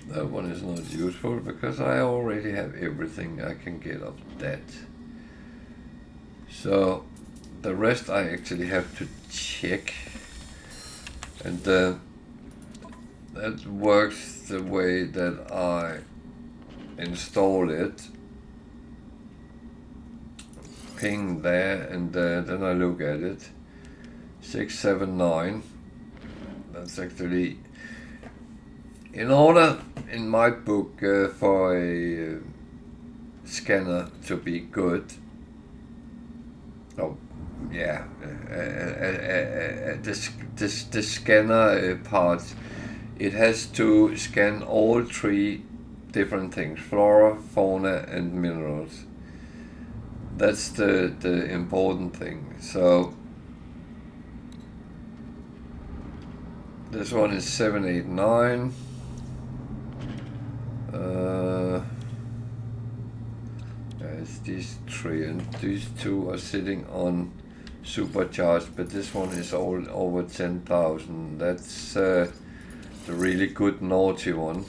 That one is not useful because I already have everything I can get of that. So the rest I actually have to check, and that works the way that I install it. Ping there, and then I look at it. 679. That's actually, in order, in my book, for a scanner to be good. Oh, yeah. The scanner part, it has to scan all three different things: flora, fauna, and minerals. That's the important thing. So this one is 789. It's these three, and these two are sitting on supercharged, but this one is all over 10,000. That's the really good naughty one.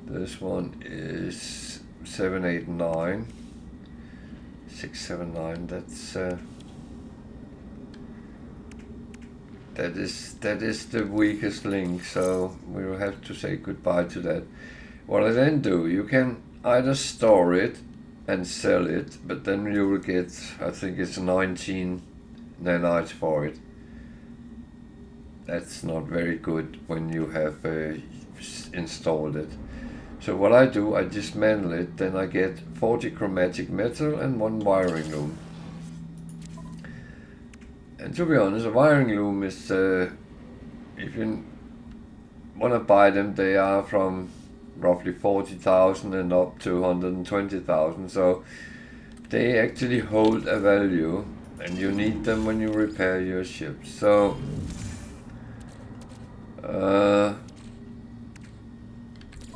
This one is 789. 679. That's that is the weakest link, so we will have to say goodbye to that. What I then do, you can either store it and sell it, but then you will get, I think it's 19 nanites for it. That's not very good when you have installed it. So what I do, I dismantle it, then I get 40 chromatic metal and 1 wiring loom. And to be honest, a wiring loom is, if you want to buy them, they are from roughly 40,000 and up to 120,000. So they actually hold a value, and you need them when you repair your ship. So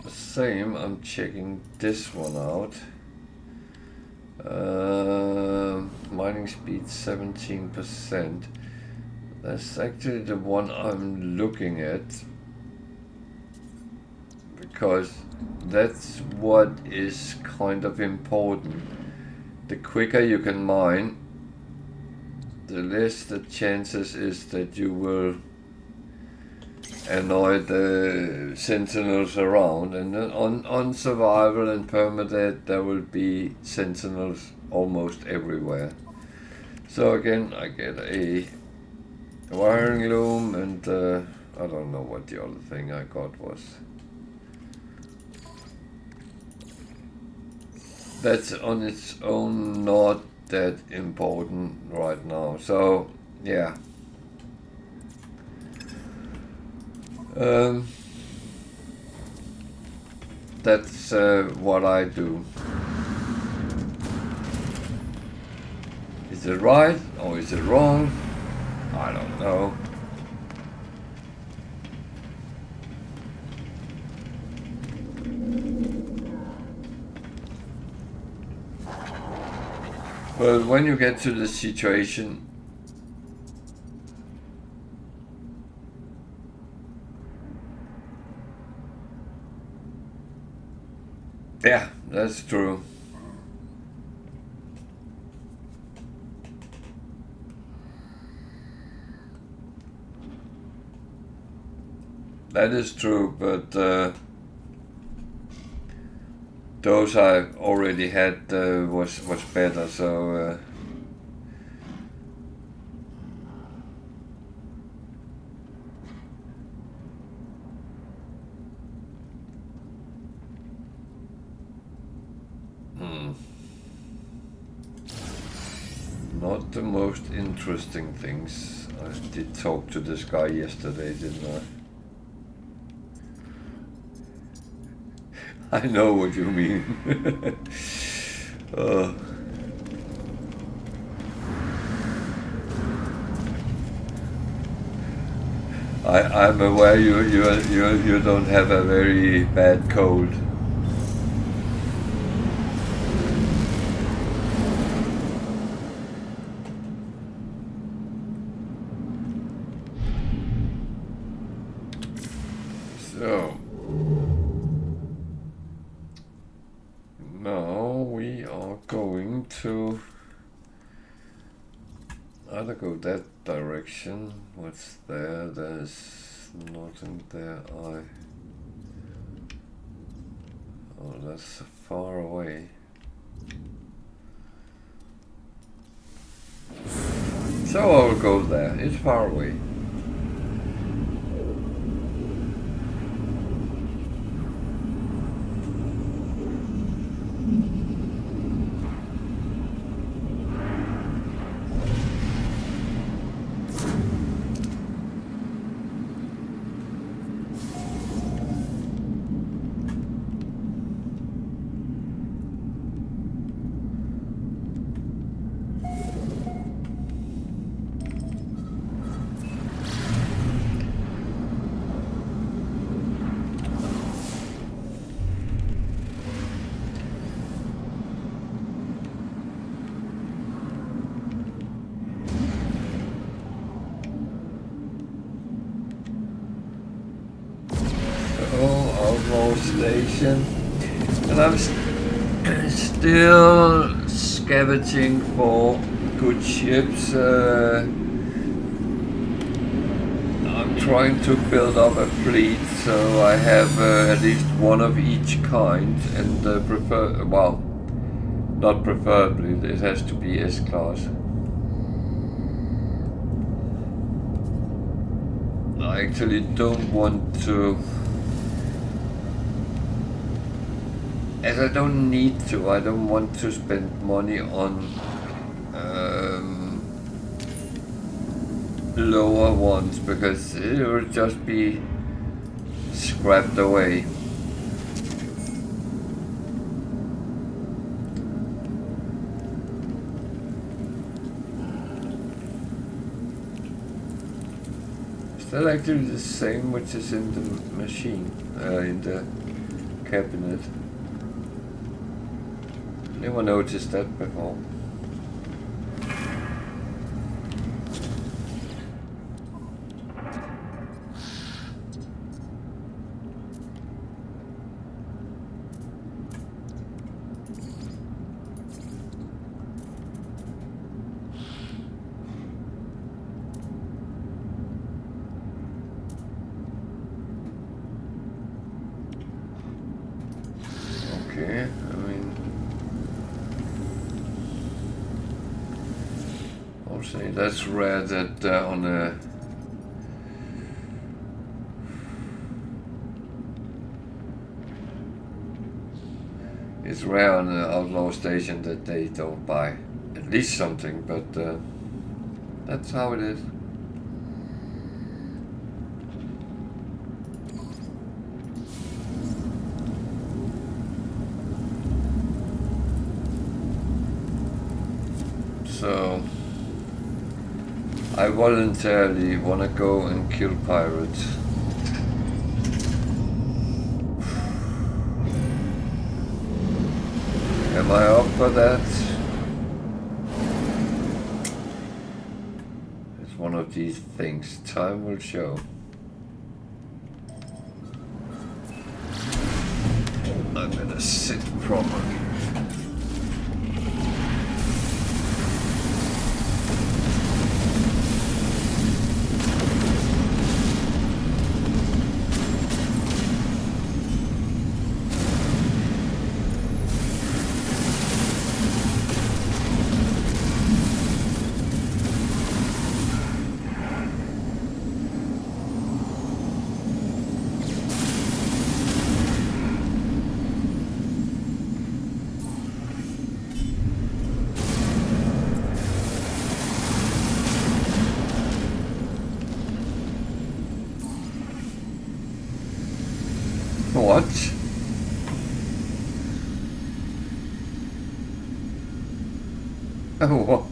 same, I'm checking this one out. Mining speed 17%. That's actually the one I'm looking at, because that's what is kind of important. The quicker you can mine, the less the chances is that you will annoy the sentinels around. And on survival and permadeath there will be sentinels almost everywhere. So again, I get a wiring loom, and I don't know what the other thing I got was. That's on its own not that important right now. So yeah. That's what I do. Is it right or is it wrong? I don't know. But when you get to the situation, yeah, that's true. That is true, but those I already had was better, so not the most interesting things. I did talk to this guy yesterday, didn't I? I know what you mean. I'm aware you don't have a very bad cold. So now we are going to either go that direction. What's there? There's nothing there. Oh, that's far away. So I'll go there. It's far away. Station, and I'm still scavenging for good ships. I'm trying to build up a fleet, so I have at least one of each kind, and well, not preferably, it has to be S-class. I actually don't want to, as I don't need to, I don't want to spend money on lower ones, because it will just be scrapped away. Is that actually the same which is in the machine, in the cabinet? Never noticed that before. Okay, I mean, I'll say that's rare that on a it's rare on an outlaw station that they don't buy at least something, but that's how it is. So I voluntarily want to go and kill pirates. Am I up for that? It's one of these things. Time will show. I'm gonna sit properly. What? What?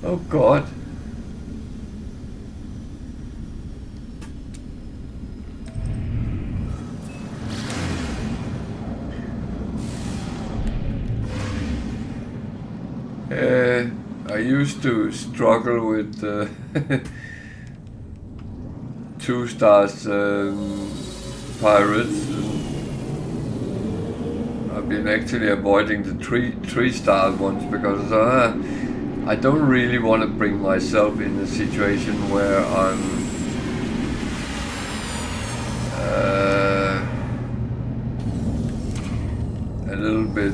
Oh God. I used to struggle with 2 stars pirates. I've been actually avoiding the 3-star ones because I don't really want to bring myself in a situation where I'm a little bit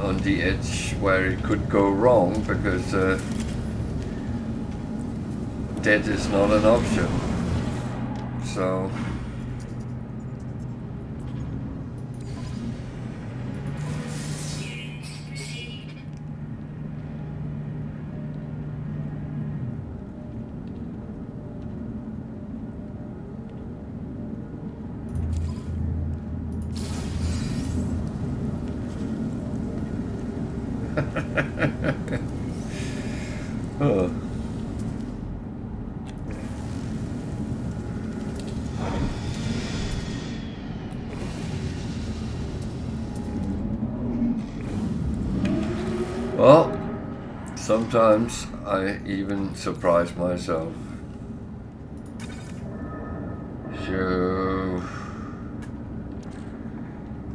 on the edge where it could go wrong, because death is not an option. So oh. Well, sometimes I even surprise myself. So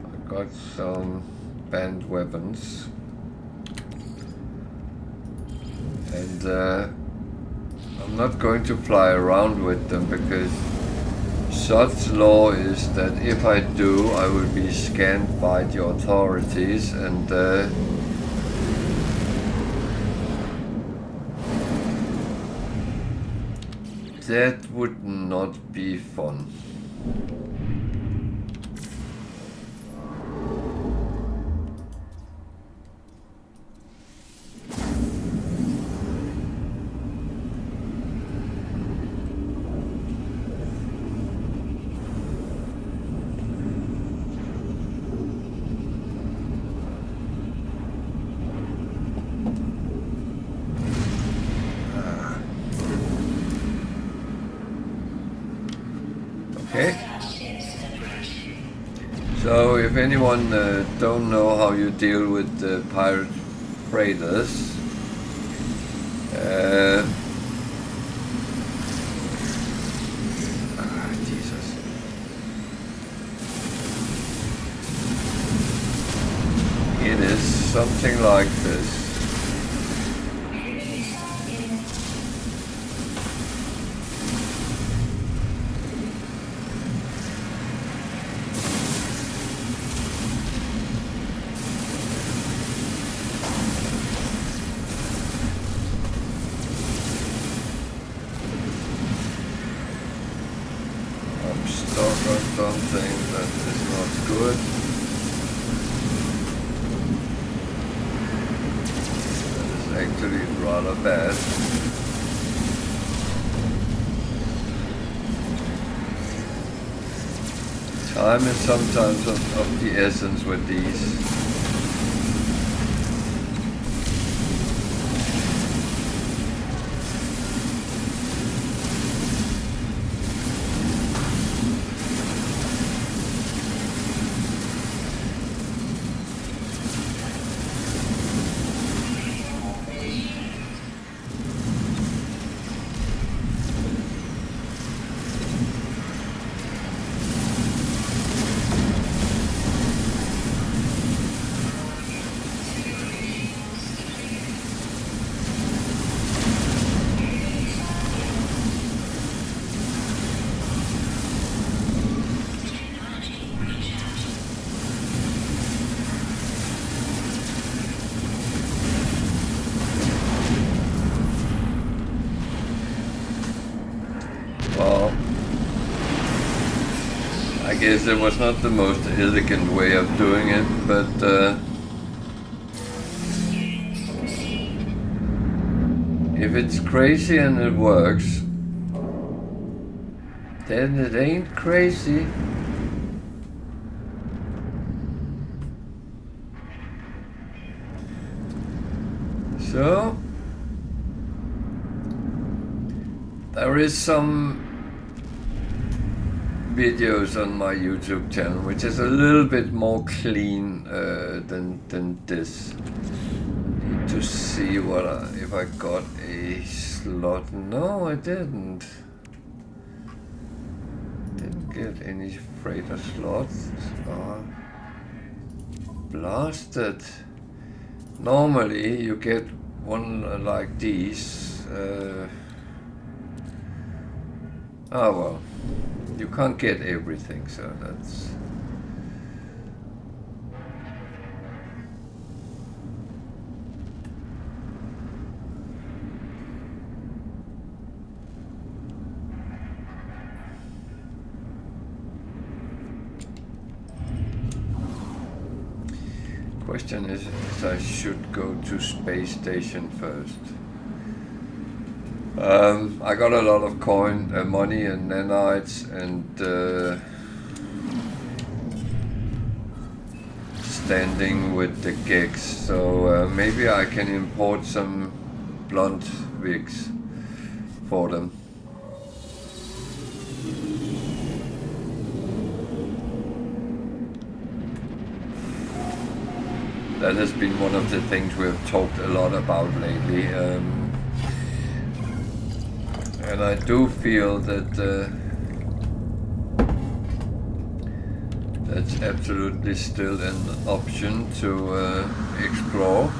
I got some banned weapons, and I'm not going to fly around with them, because such law is that if I do, I will be scanned by the authorities, and that would not be fun. Okay. So if anyone don't know how you deal with pirate freighters, Jesus. It is something like this. Something that is not good. That is actually rather bad. Time is sometimes of the essence with these. I guess it was not the most elegant way of doing it, but if it's crazy and it works, then it ain't crazy. So there is some videos on my YouTube channel which is a little bit more clean than this. Need to see what if I got a slot. No, I didn't. Didn't get any freighter slots. Blasted. Normally you get one like these. Oh well. You can't get everything, so that's... Question is if I should go to space station first. I got a lot of money and nanites and standing with the gigs, so maybe I can import some blunt wigs for them. That has been one of the things we've talked a lot about lately. And I do feel that that's absolutely still an option to explore.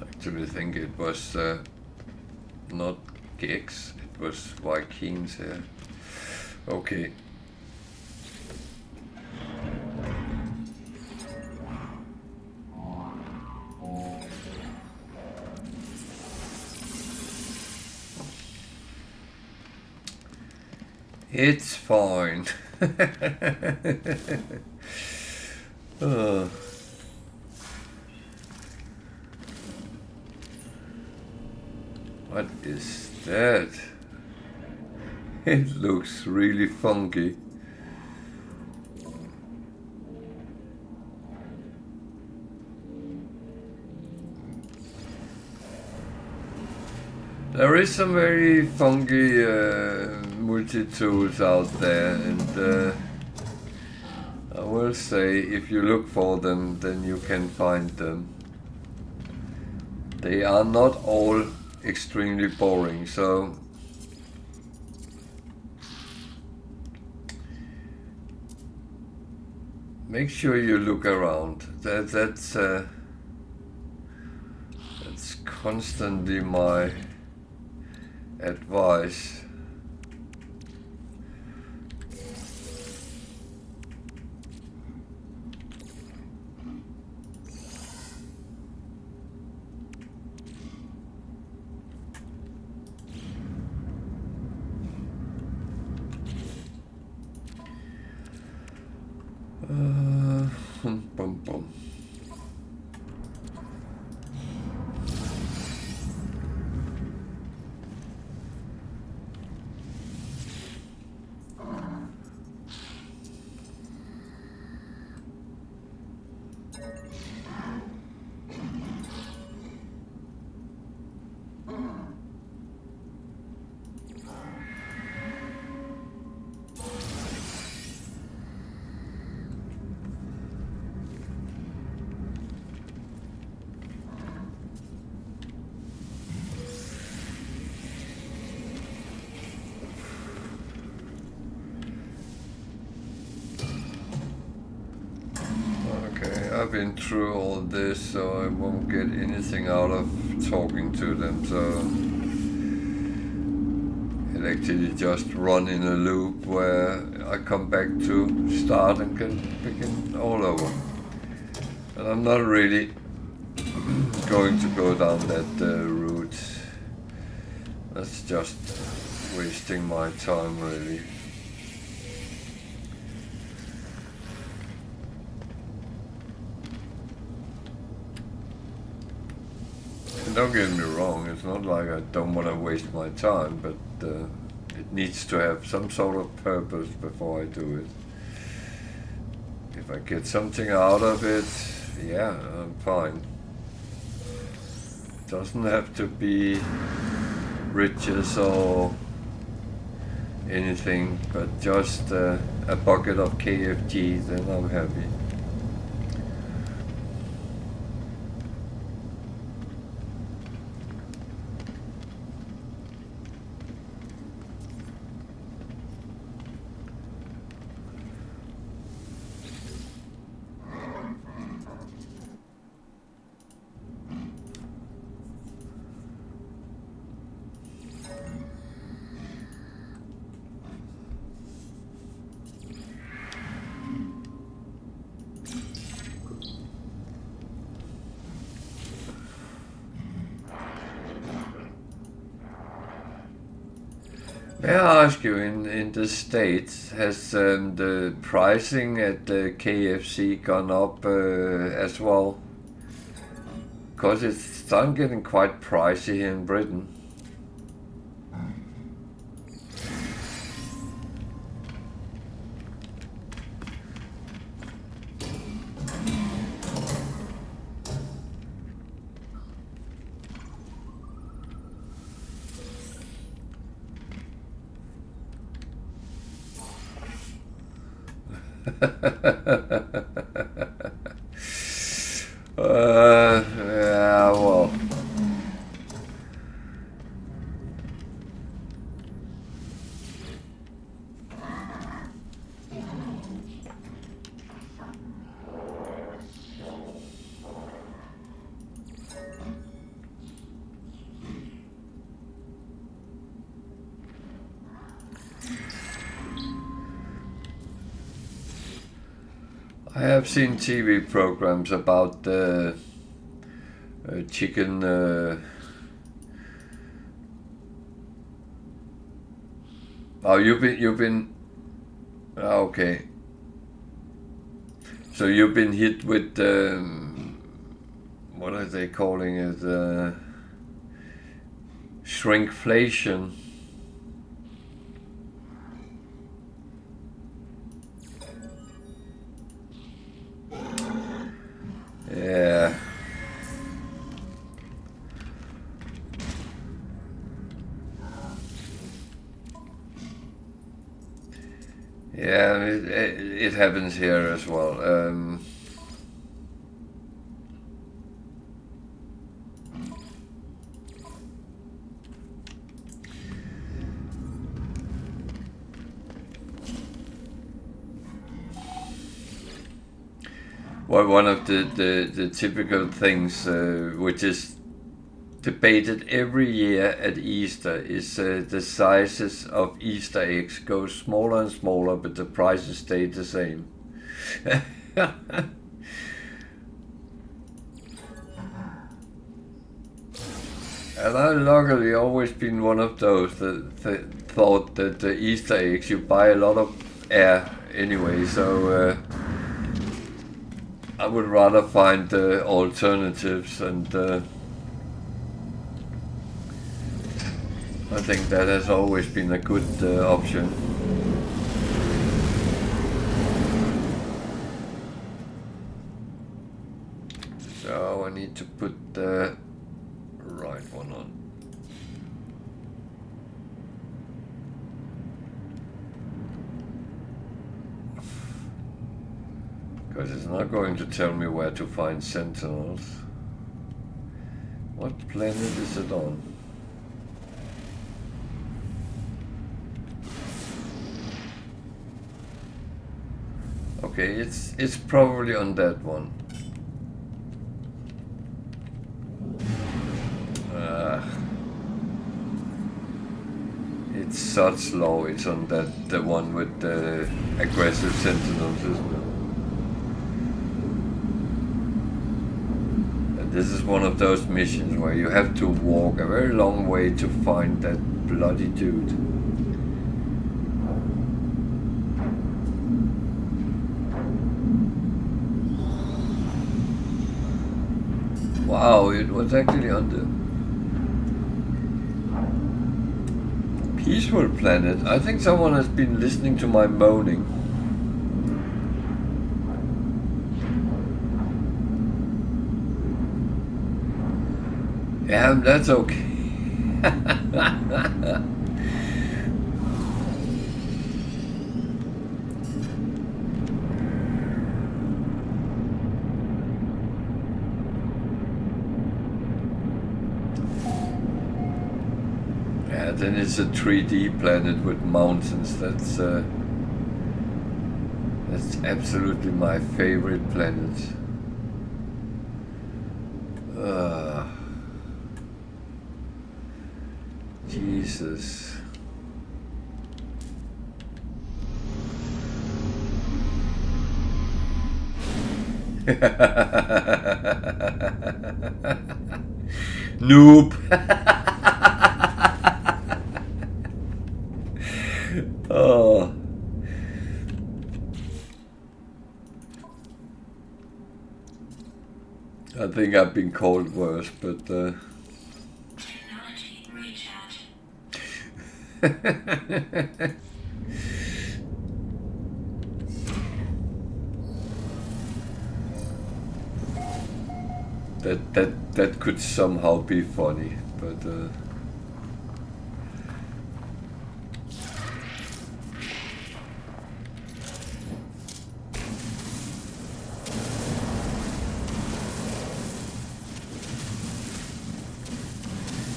I actually think it was not gigs, it was Vikings here. Okay. It's fine. What is that? It looks really funky. There is some very funky multi-tools out there, and I will say if you look for them, then you can find them. They are not all extremely boring, so make sure you look around. That's constantly my advice. Bum, bum. I've been through all this, so I won't get anything out of talking to them, so it actually just run in a loop where I come back to start and can begin all over. And I'm not really going to go down that route. That's just wasting my time, really. Don't get me wrong, it's not like I don't want to waste my time, but it needs to have some sort of purpose before I do it. If I get something out of it, yeah, I'm fine. It doesn't have to be riches or anything, but just a bucket of KFG, then I'm happy. May I ask you, in the States, has the pricing at the KFC gone up as well? Because it's starting getting quite pricey here in Britain. Yeah, well. I have seen TV programs about chicken. Oh, you've been. Okay. So you've been hit with what are they calling it? Shrinkflation. Yeah. Yeah, it happens here as well. Well, one of the typical things which is debated every year at Easter is the sizes of Easter eggs go smaller and smaller, but the prices stay the same. And I've luckily always been one of those that thought that the Easter eggs, you buy a lot of air anyway, so I would rather find alternatives, and I think that has always been a good option. So I need to put the right one on. Because it's not going to tell me where to find sentinels. What planet is it on? Okay, it's probably on that one. It's such low. It's on the one with the aggressive sentinels, isn't it? And this is one of those missions where you have to walk a very long way to find that bloody dude. Wow, it was actually on the peaceful planet. I think someone has been listening to my moaning. Yeah, that's okay. Then it's a 3D planet with mountains. That's absolutely my favorite planet. Jesus. Noob. Oh. I think I've been called worse, but Technology recharge. that could somehow be funny, but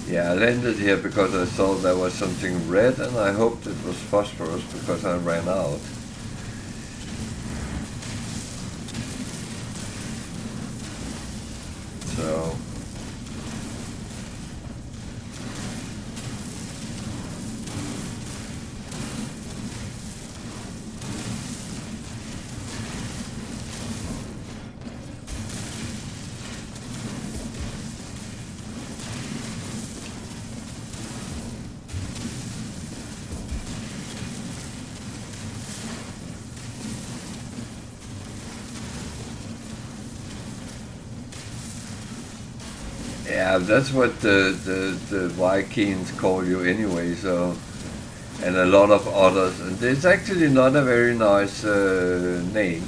yeah, I landed here because I saw there was something red, and I hoped it was phosphorus because I ran out. So yeah, that's what the Vikings call you anyway, so, and a lot of others, and it's actually not a very nice name.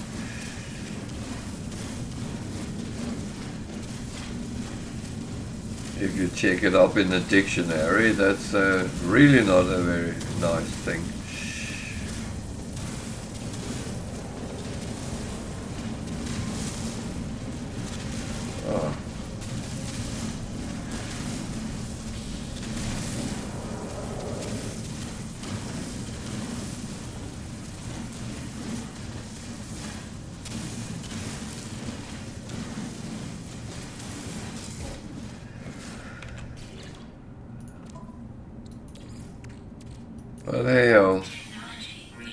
If you check it up in the dictionary, that's really not a very nice thing. But hey ho,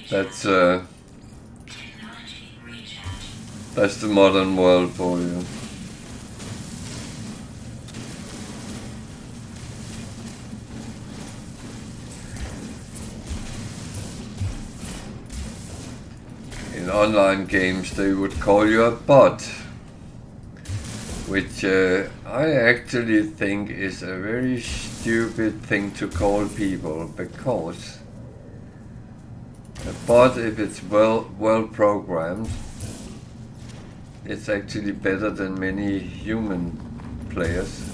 that's the modern world for you. In online games they would call you a bot, which I actually think is a very stupid thing to call people, because a bot, if it's well programmed, it's actually better than many human players.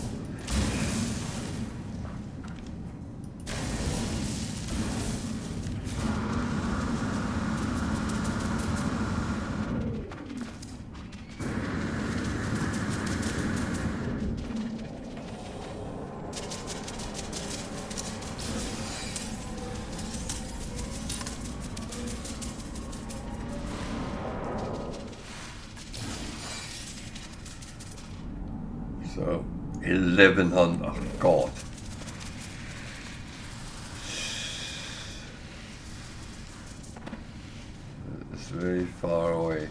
So 1100, oh God. It's very far away.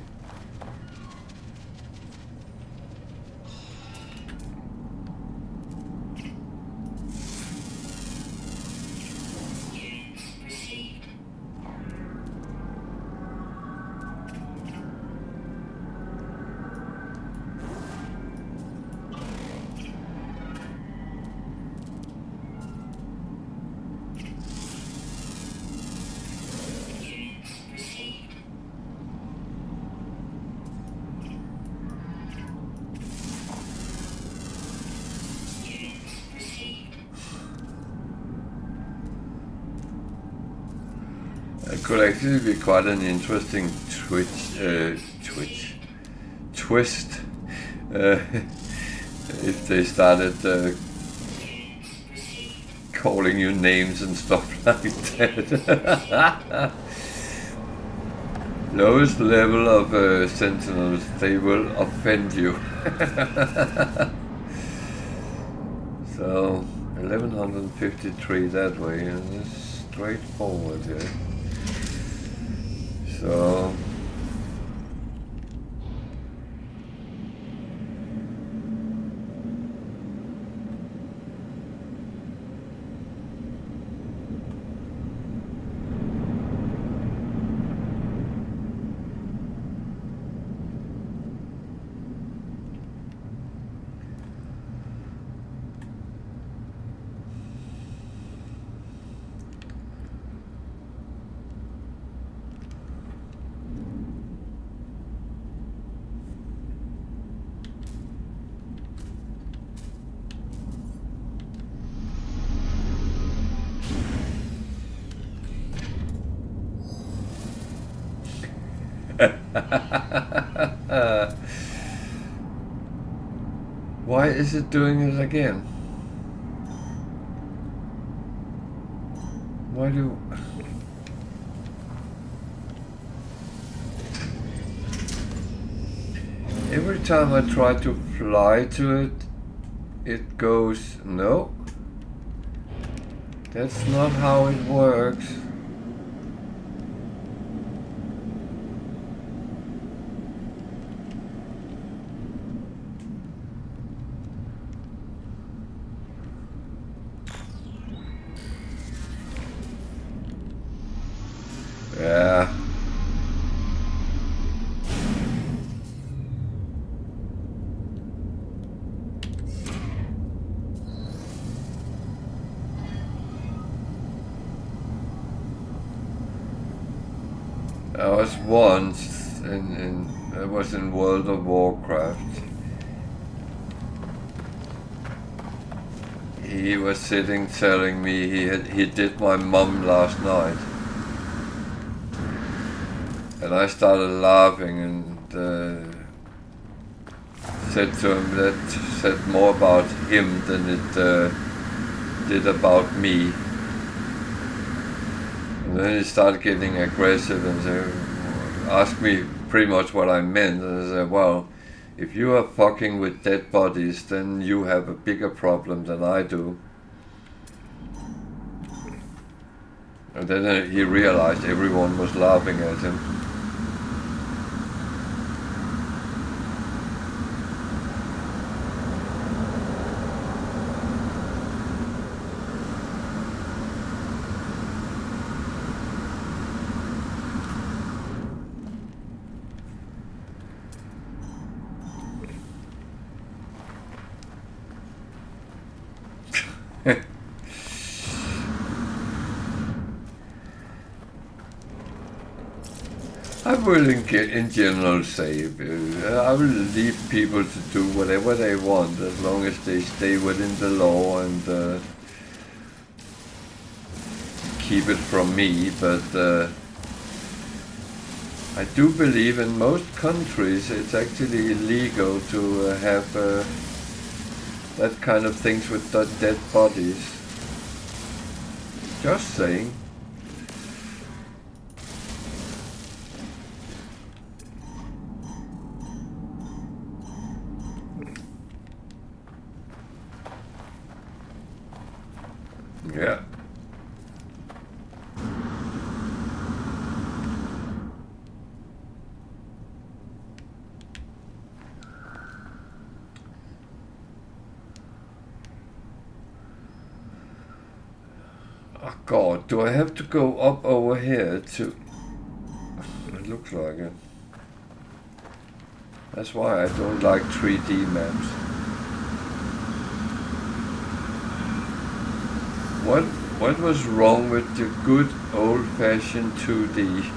It could actually be quite an interesting twist if they started calling you names and stuff like that. Lowest level of sentinels, they will offend you. So 1153 that way, and it's straightforward here. So why is it doing it again? Why do... Every time I try to fly to it, it goes, no, that's not how it works. Yeah. I was once I was in World of Warcraft. He was sitting telling me he did my mum last night. And I started laughing and said to him that said more about him than it did about me. And then he started getting aggressive and asked me pretty much what I meant. And I said, well, if you are fucking with dead bodies, then you have a bigger problem than I do. And then he realized everyone was laughing at him. I will in general say, I will leave people to do whatever they want as long as they stay within the law and keep it from me, but I do believe in most countries it's actually illegal to have that kind of things with dead bodies. Just saying. Yeah. Oh God, do I have to go up over here to... It looks like it. That's why I don't like 3D maps. What was wrong with the good old-fashioned 2D?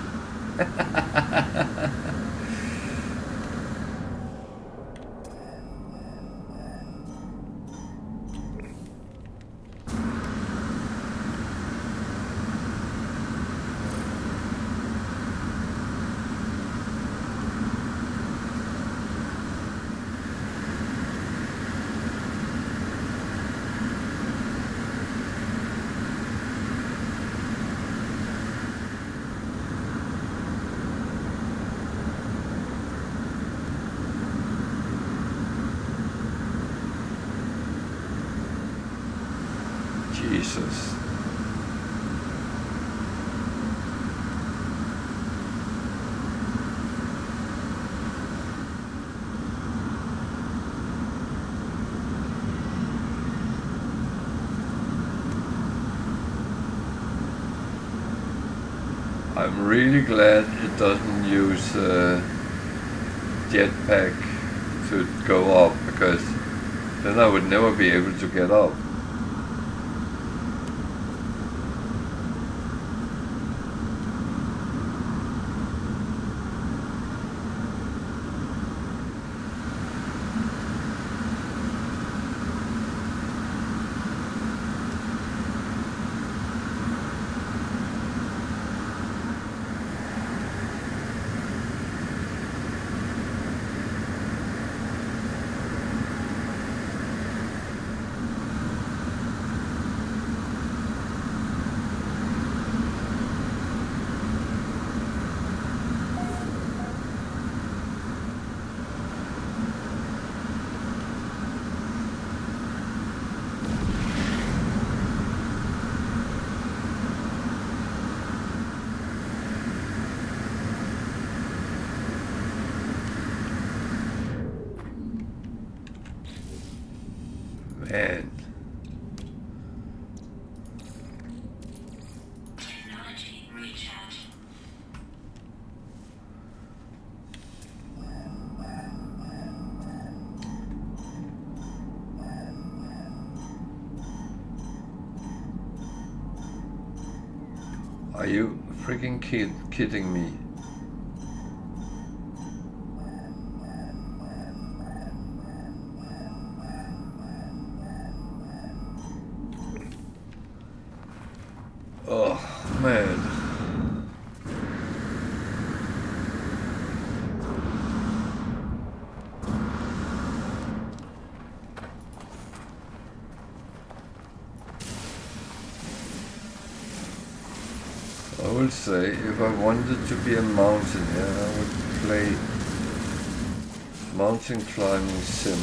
Jesus. I'm really glad it doesn't use jetpack to go up, because then I would never be able to get up. Man. Technology recharge. Are you freaking kidding me? Oh, man. I would say if I wanted to be a mountaineer, I would play mountain climbing sim.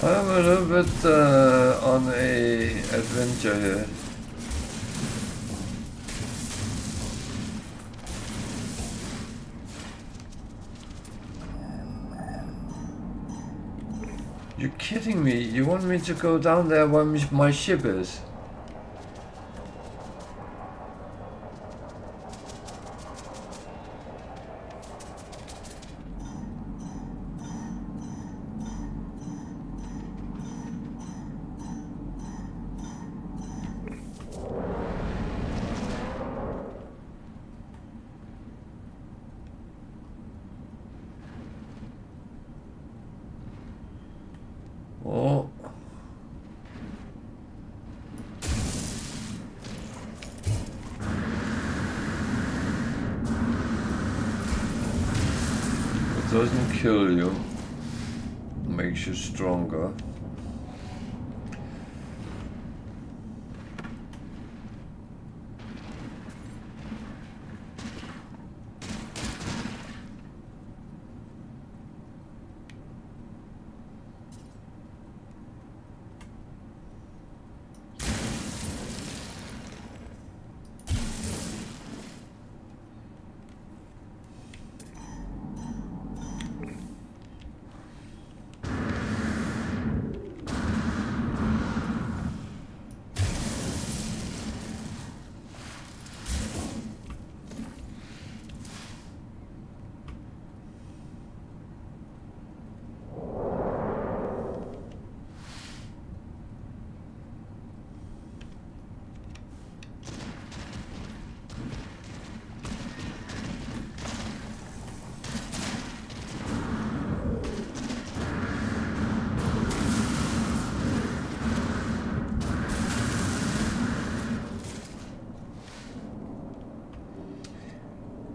I'm a little bit on a adventure here. You're kidding me? You want me to go down there where my ship is? Oh. It doesn't kill you. Makes you stronger.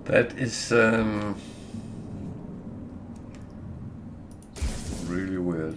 That is really weird.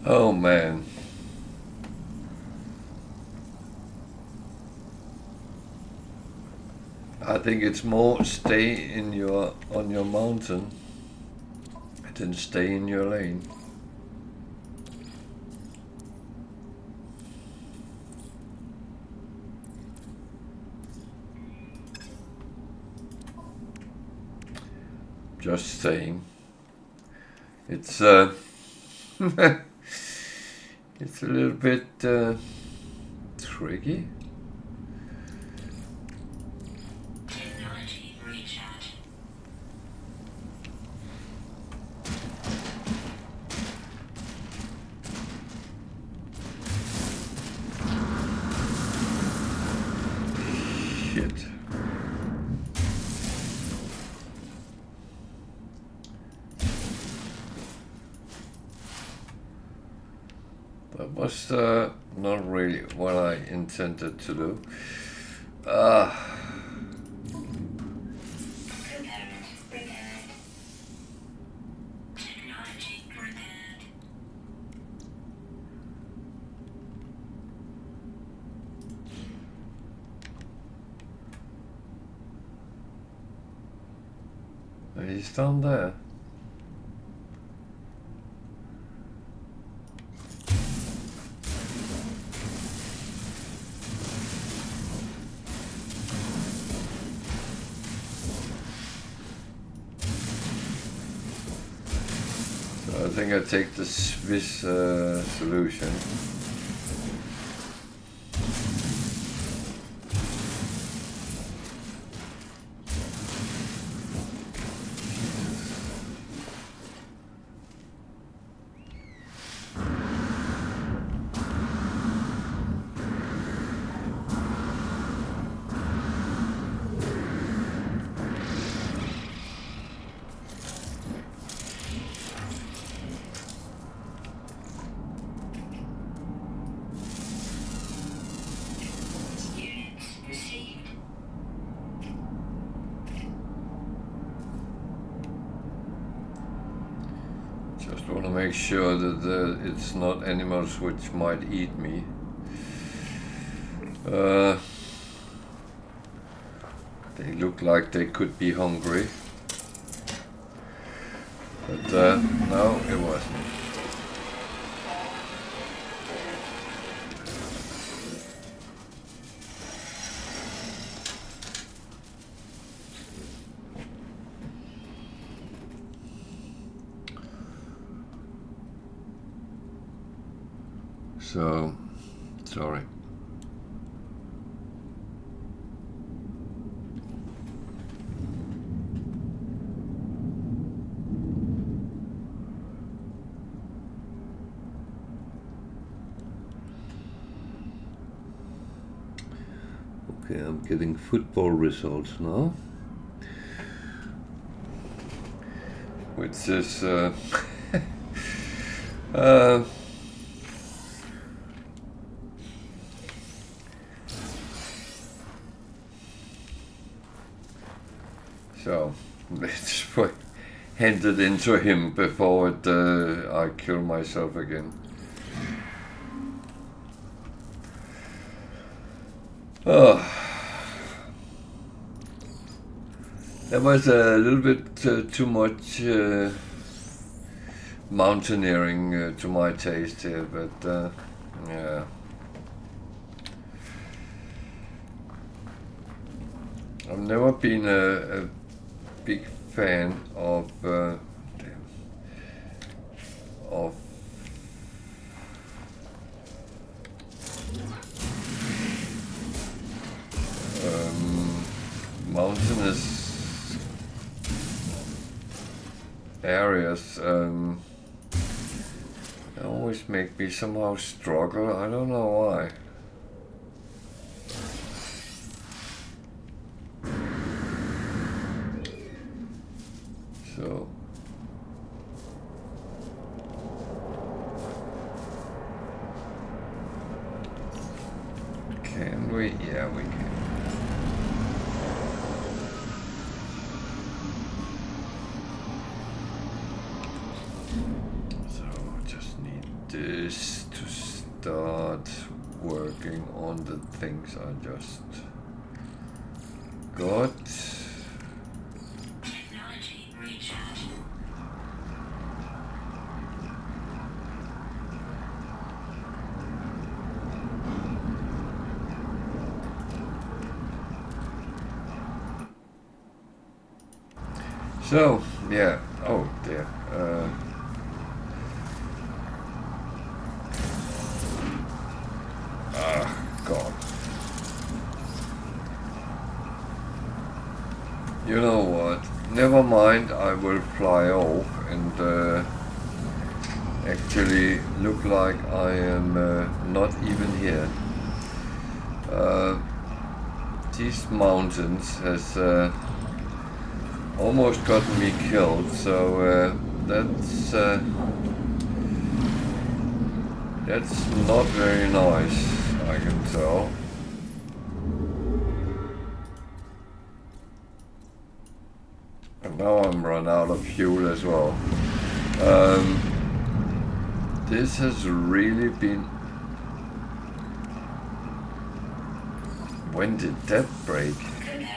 Oh man. I think it's more stay in on your mountain than stay in your lane. Just saying. It's it's a little bit tricky. Technology recharge. Shit. That was not really what I intended to do. Technology prepared. He's down there. So I think I take the Swiss solution. Just want to make sure that it's not animals which might eat me. They look like they could be hungry. But no, it wasn't. So, sorry. Okay, I'm getting football results now, which is so let's hand it into him before I kill myself again. Oh, that was a little bit too much mountaineering to my taste here, but yeah. I've never been a big fan of mountainous areas. They always make me somehow struggle. I don't know why. So can we? Yeah, we can. So just need this to start working on the things I just got. So, yeah, oh dear, God. You know what, never mind, I will fly off and actually look like I am not even here. These mountains has almost gotten me killed, so that's not very nice, I can tell. And now I'm run out of fuel as well. This has really been... When did that break? Prepared.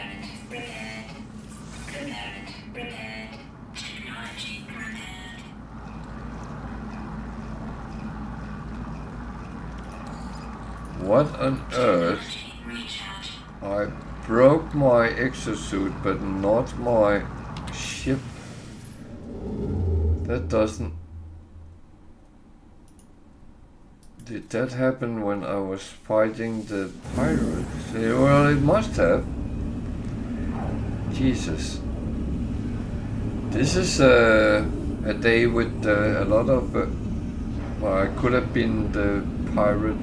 What on earth? Recharge. I broke my exosuit, but not my ship. That doesn't... Did that happen when I was fighting the pirates? Well, it must have. Jesus. This is a day with a lot of... well, I could have been the pirate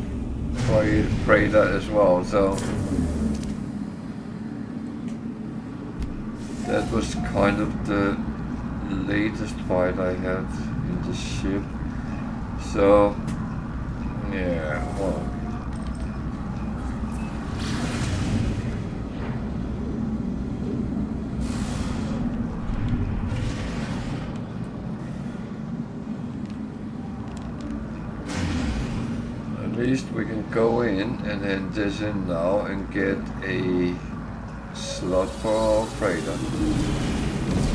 freighter as well, so... That was kind of the latest fight I had in the ship. So... yeah, well... At least we can go in and hand this in now and get a slot for our freighter.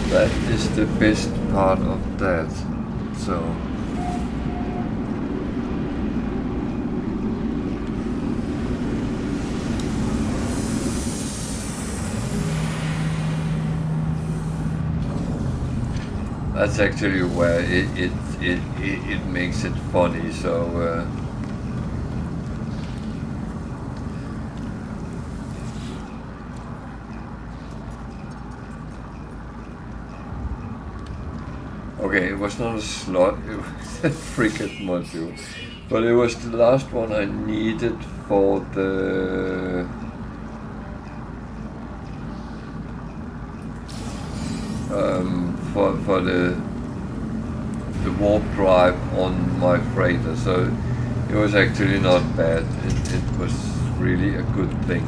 That is the best part of that. So... that's actually where it makes it funny, so... Okay, it was not a slot, it was a frigate module. But it was the last one I needed for the... for the warp drive on my freighter, so it was actually not bad. It was really a good thing.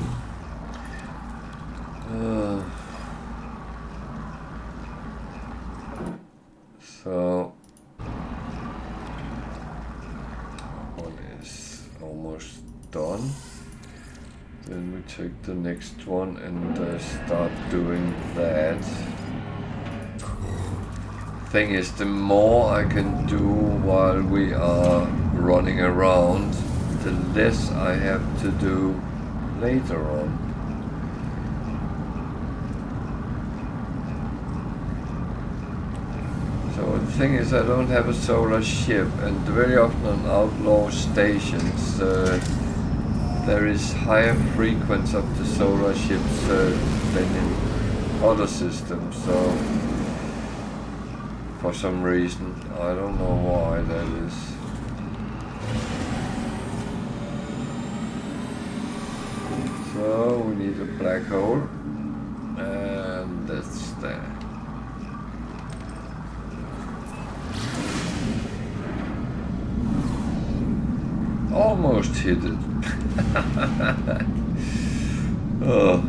So one is almost done. Then we take the next one and start doing that. Thing is, the more I can do while we are running around, the less I have to do later on. So the thing is, I don't have a solar ship, and very often on outlaw stations there is higher frequency of the solar ships than in other systems. So for some reason, I don't know why that is. So we need a black hole, and that's there. Almost hit it. Oh.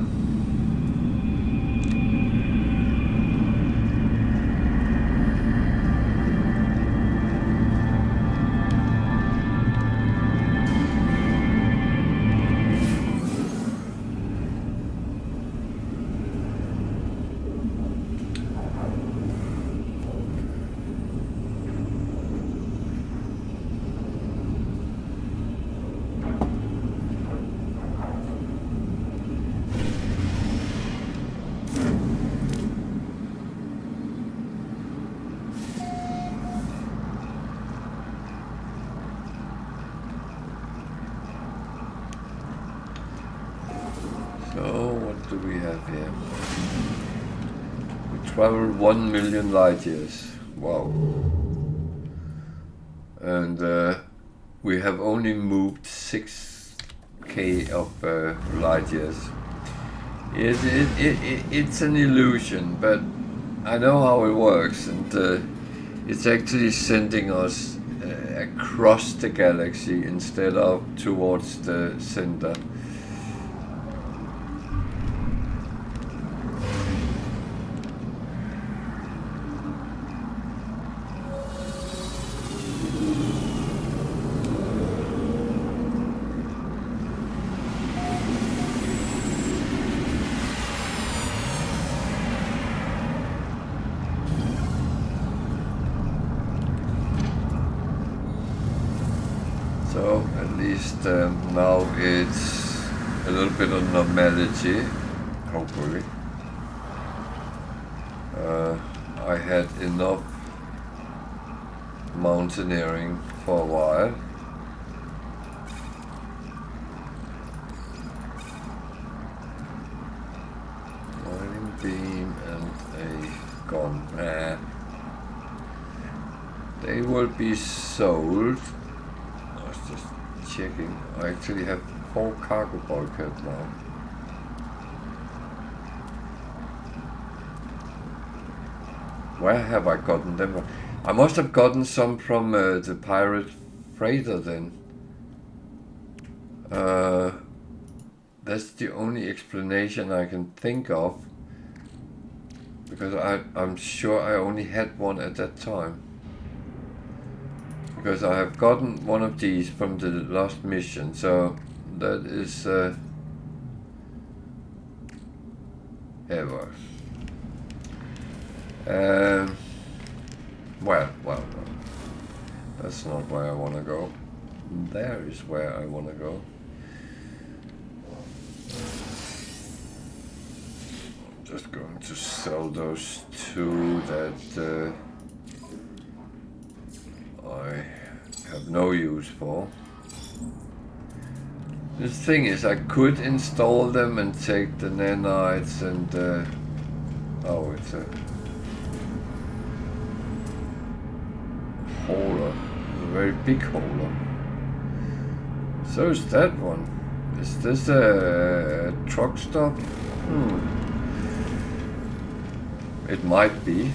Travel 1 million light years. Wow. And we have only moved 6k of light years. It's an illusion, but I know how it works, and it's actually sending us across the galaxy instead of towards the center. least now it's a little bit of normality, hopefully. I had enough mountaineering for a while. Mining beam and a gun. Nah. They will be sold. I was just checking. I actually have 4 cargo bulkheads now. Where have I gotten them? I must have gotten some from the pirate freighter then. That's the only explanation I can think of. Because I'm sure I only had one at that time. Because I have gotten one of these from the last mission, so that is ever. Well, that's not where I want to go. There is where I want to go. I'm just going to sell those 2 that I have no use for. The thing is, I could install them and take the nanites and oh, it's a hauler, a very big hauler. So is that one. Is this a truck stop? It might be.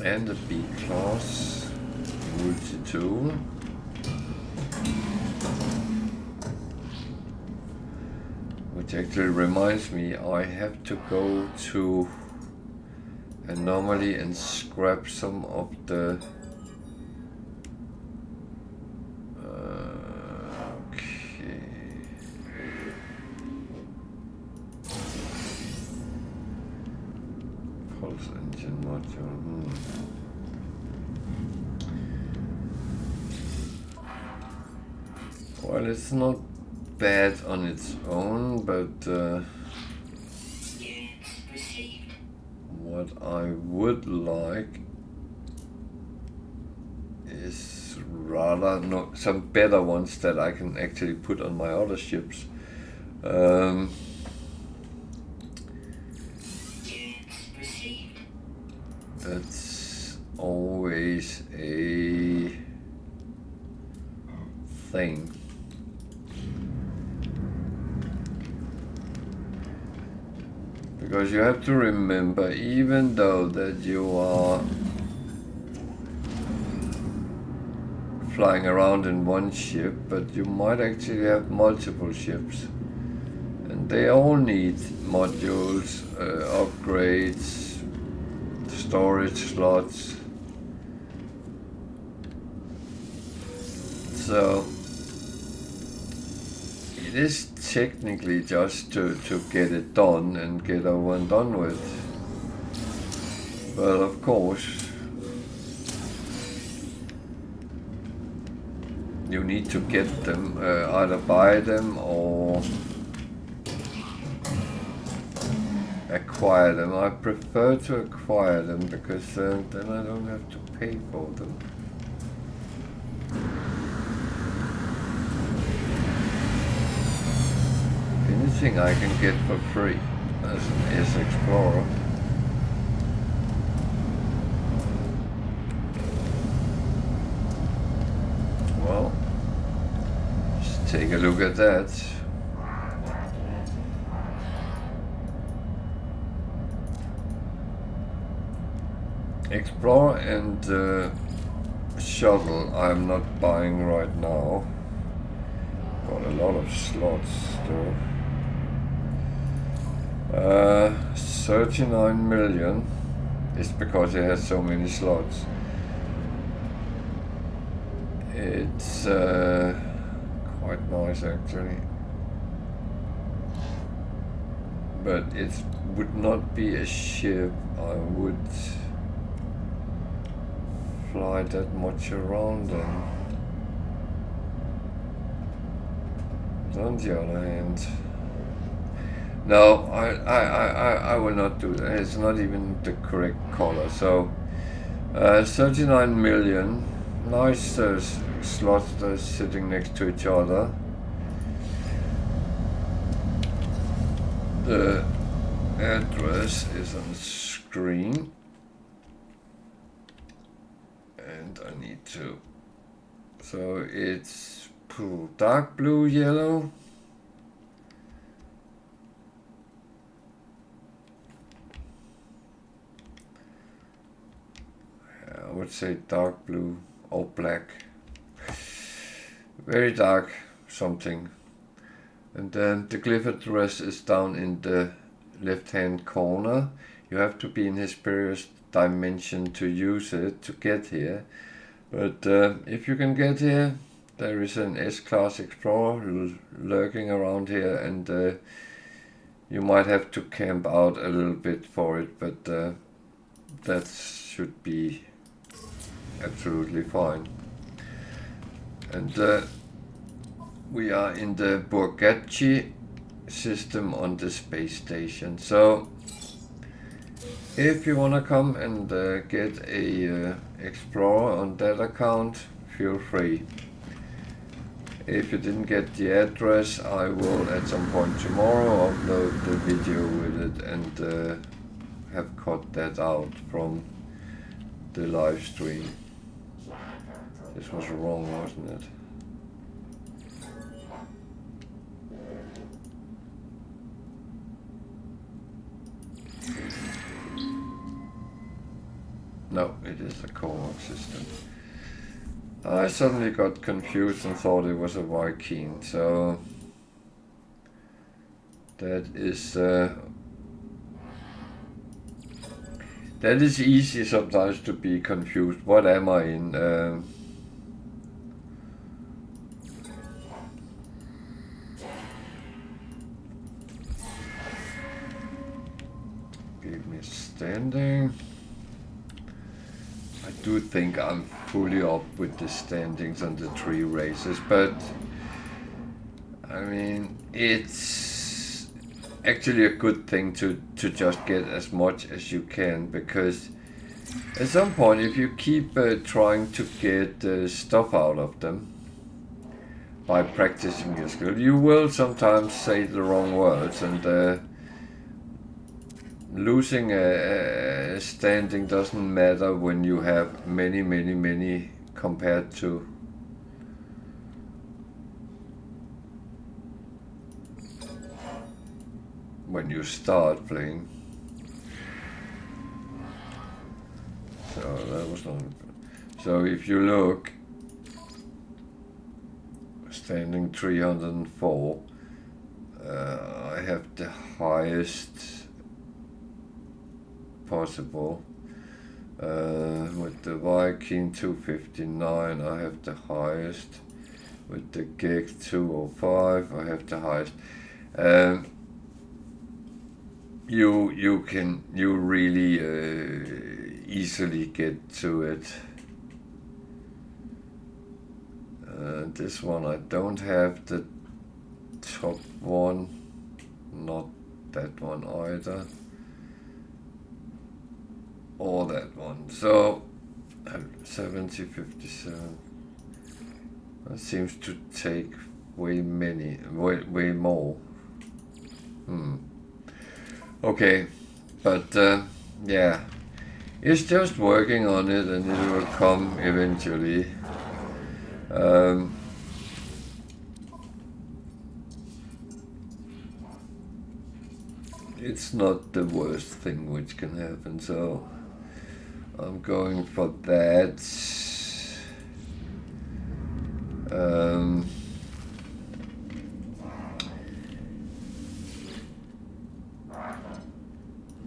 And a B-class multi-tool. Which actually reminds me, I have to go to Anomaly and scrap some of the okay. Pulse engine module. Well, it's not bad on its own, but what I would like is rather some better ones that I can actually put on my other ships. That's always a thing. Because you have to remember, even though that you are flying around in one ship, but you might actually have multiple ships. And they all need modules, upgrades, storage slots. So it is technically just to get it done and get over and done with. But of course, you need to get them, either buy them or acquire them. I prefer to acquire them because then I don't have to pay for them. Anything I can get for free as an S-Explorer. Well, just take a look at that. Explorer and shuttle I'm not buying right now. Got a lot of slots still. 39 million is because it has so many slots. It's quite nice actually, but it would not be a ship I would fly that much around them. But on the other hand, no, I will not do that. It's not even the correct color. So 39 million. Nice slots that are sitting next to each other. The address is on screen. And I need to. So it's dark blue, yellow. I would say dark blue or black. Very dark something. And then the glyph address is down in the left hand corner. You have to be in Hesperius Dimension to use it to get here. But if you can get here, there is an S-class explorer lurking around here, and you might have to camp out a little bit for it, but that should be absolutely fine. And we are in the Burgachi system on the space station. So if you want to come and get a explorer on that account, feel free. If you didn't get the address, I will at some point tomorrow upload the video with it and have cut that out from the live stream. This was wrong, wasn't it? No, it is a co-op system. I suddenly got confused and thought it was a Viking, so that is easy sometimes to be confused. What am I in? Give me standing. I do think I'm fully up with the standings on the 3 races, but I mean, it's actually a good thing to just get as much as you can, because at some point, if you keep trying to get stuff out of them by practicing your skill, you will sometimes say the wrong words, and losing a standing doesn't matter when you have many compared to when you start playing. So that was not. So if you look, standing 304, I have the highest possible. With the Viking 259, I have the highest. With the Gig 205, I have the highest. You really easily get to it. This one I don't have the top one, not that one either, or that one. So 70, 57. That seems to take way more. Okay, but yeah, it's just working on it, and it will come eventually. It's not the worst thing which can happen, so I'm going for that.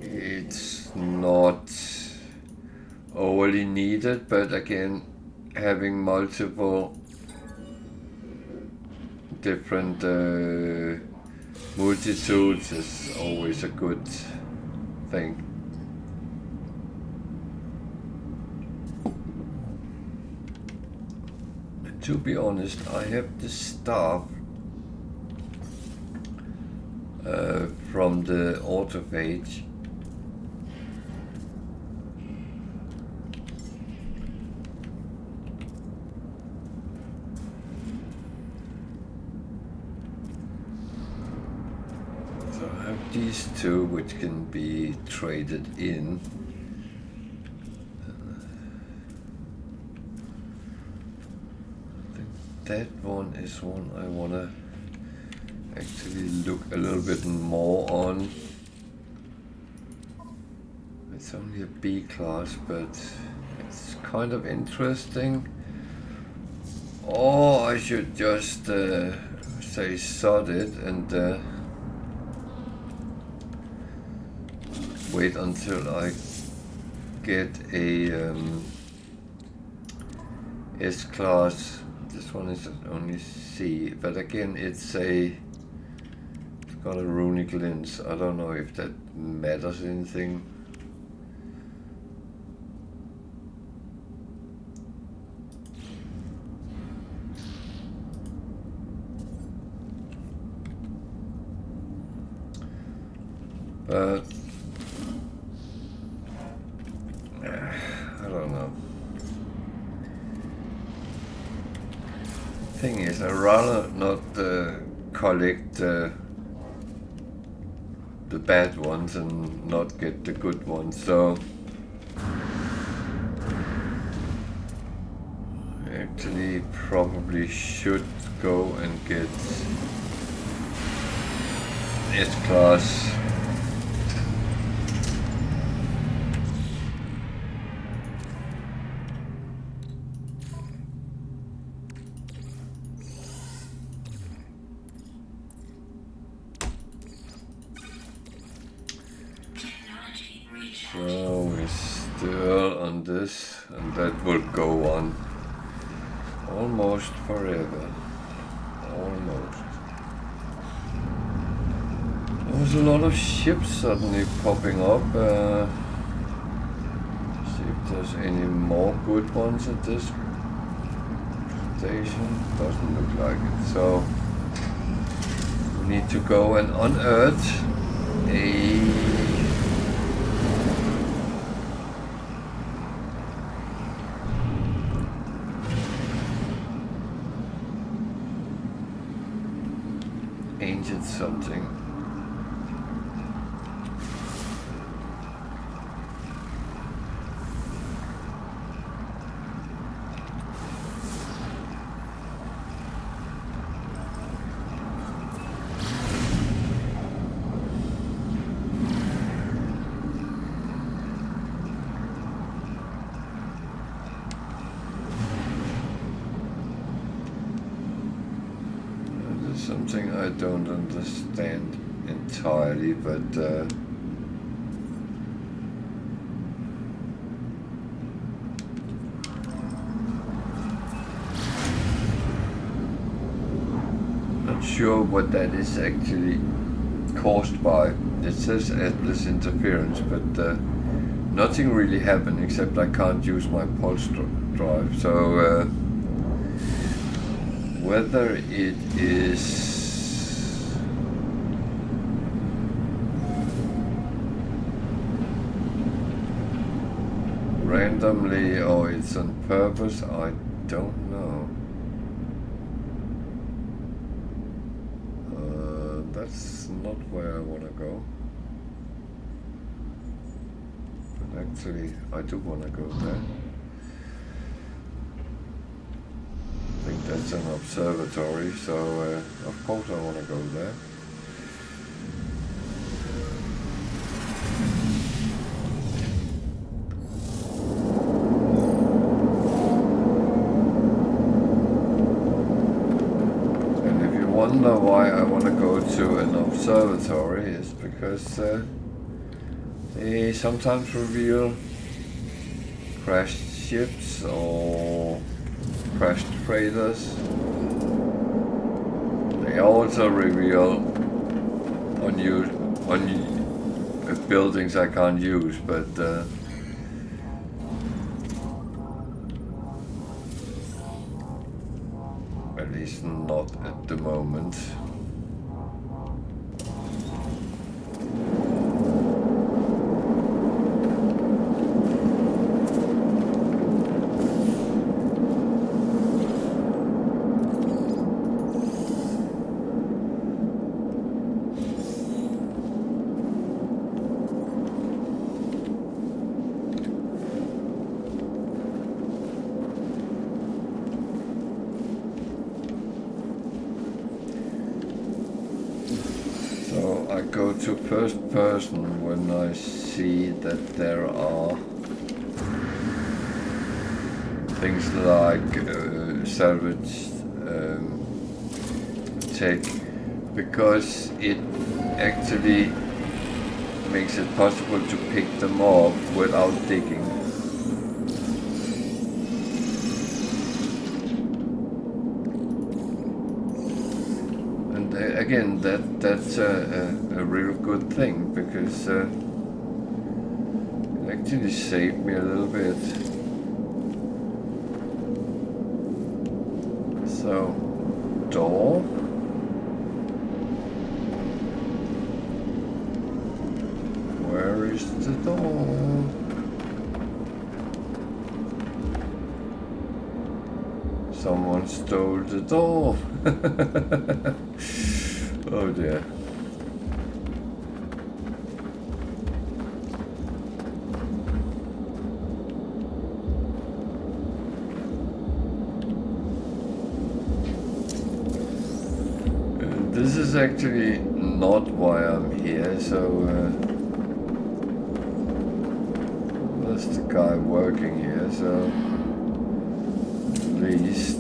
It's not overly needed, but again, having multiple different multitudes is always a good thing. To be honest, I have the staff from the auto page. So I have these two which can be traded in. That one is one I want to actually look a little bit more on. It's only a B class, but it's kind of interesting. Or I should just say sod it and wait until I get a S class. This one is only C, but again it's got a runic lens. I don't know if that matters anything. But I don't know. Thing is, I'd rather not collect the bad ones and not get the good ones. So I actually probably should go and get S-Class. So we're still on this, and that will go on almost forever. Almost. There's a lot of ships suddenly popping up. See if there's any more good ones at this station. Doesn't look like it. So we need to go and unearth a ancient something. Something I don't understand entirely, but not sure what that is actually caused by. It says Atlas interference, but nothing really happened except I can't use my pulse drive. So whether it is randomly or it's on purpose, I don't know. That's not where I want to go. But actually, I do want to go there. I think that's an observatory, so of course I want to go there. And if you wonder why I want to go to an observatory, is because they sometimes reveal crashed ships or crashed freighters. They also reveal buildings I can't use, but At least not at the moment. Go to first person when I see that there are things like salvaged tech, because it actually makes it possible to pick them up without digging. Again, that's a real good thing, because it actually saved me a little bit. So, door. Where is the door? Someone stole the door. Oh dear. This is actually not why I'm here, so that's the guy working here, so at least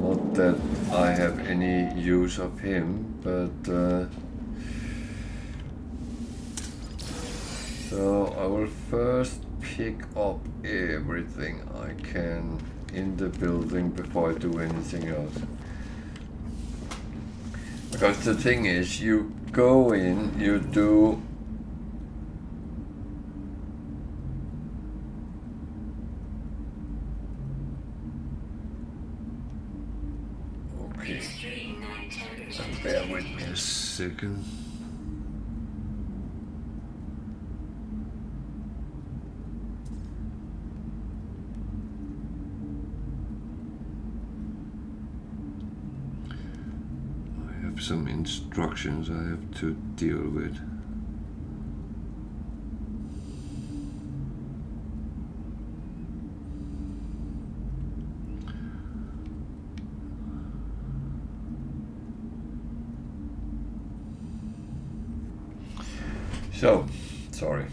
not that I have any use of him, but so I will first pick up everything I can in the building before I do anything else. Because the thing is, you go in, you do bear with me a second. I have some instructions I have to deal with. So, sorry.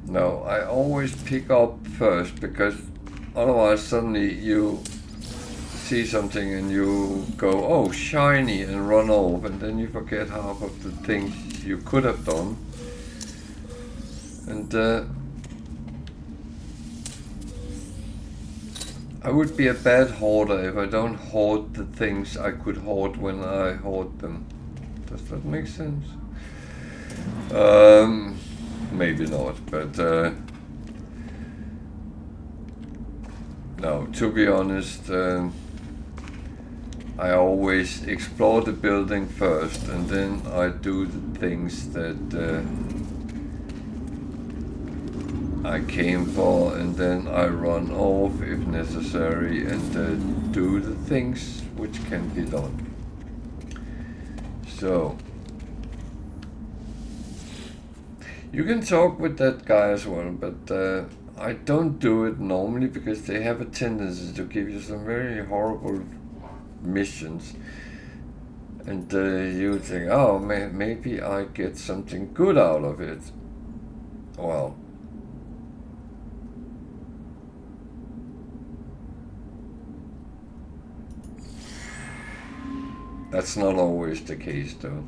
No, I always pick up first, because otherwise suddenly you see something and you go, oh, shiny, and run off, and then you forget half of the things you could have done. And I would be a bad hoarder if I don't hoard the things I could hoard when I hoard them. Does that make sense? Maybe not, but no, to be honest, I always explore the building first, and then I do the things that I came for, and then I run off if necessary, and do the things which can be done. So you can talk with that guy as well, but I don't do it normally, because they have a tendency to give you some very horrible missions, and you think, oh, maybe I get something good out of it. Well, that's not always the case, though.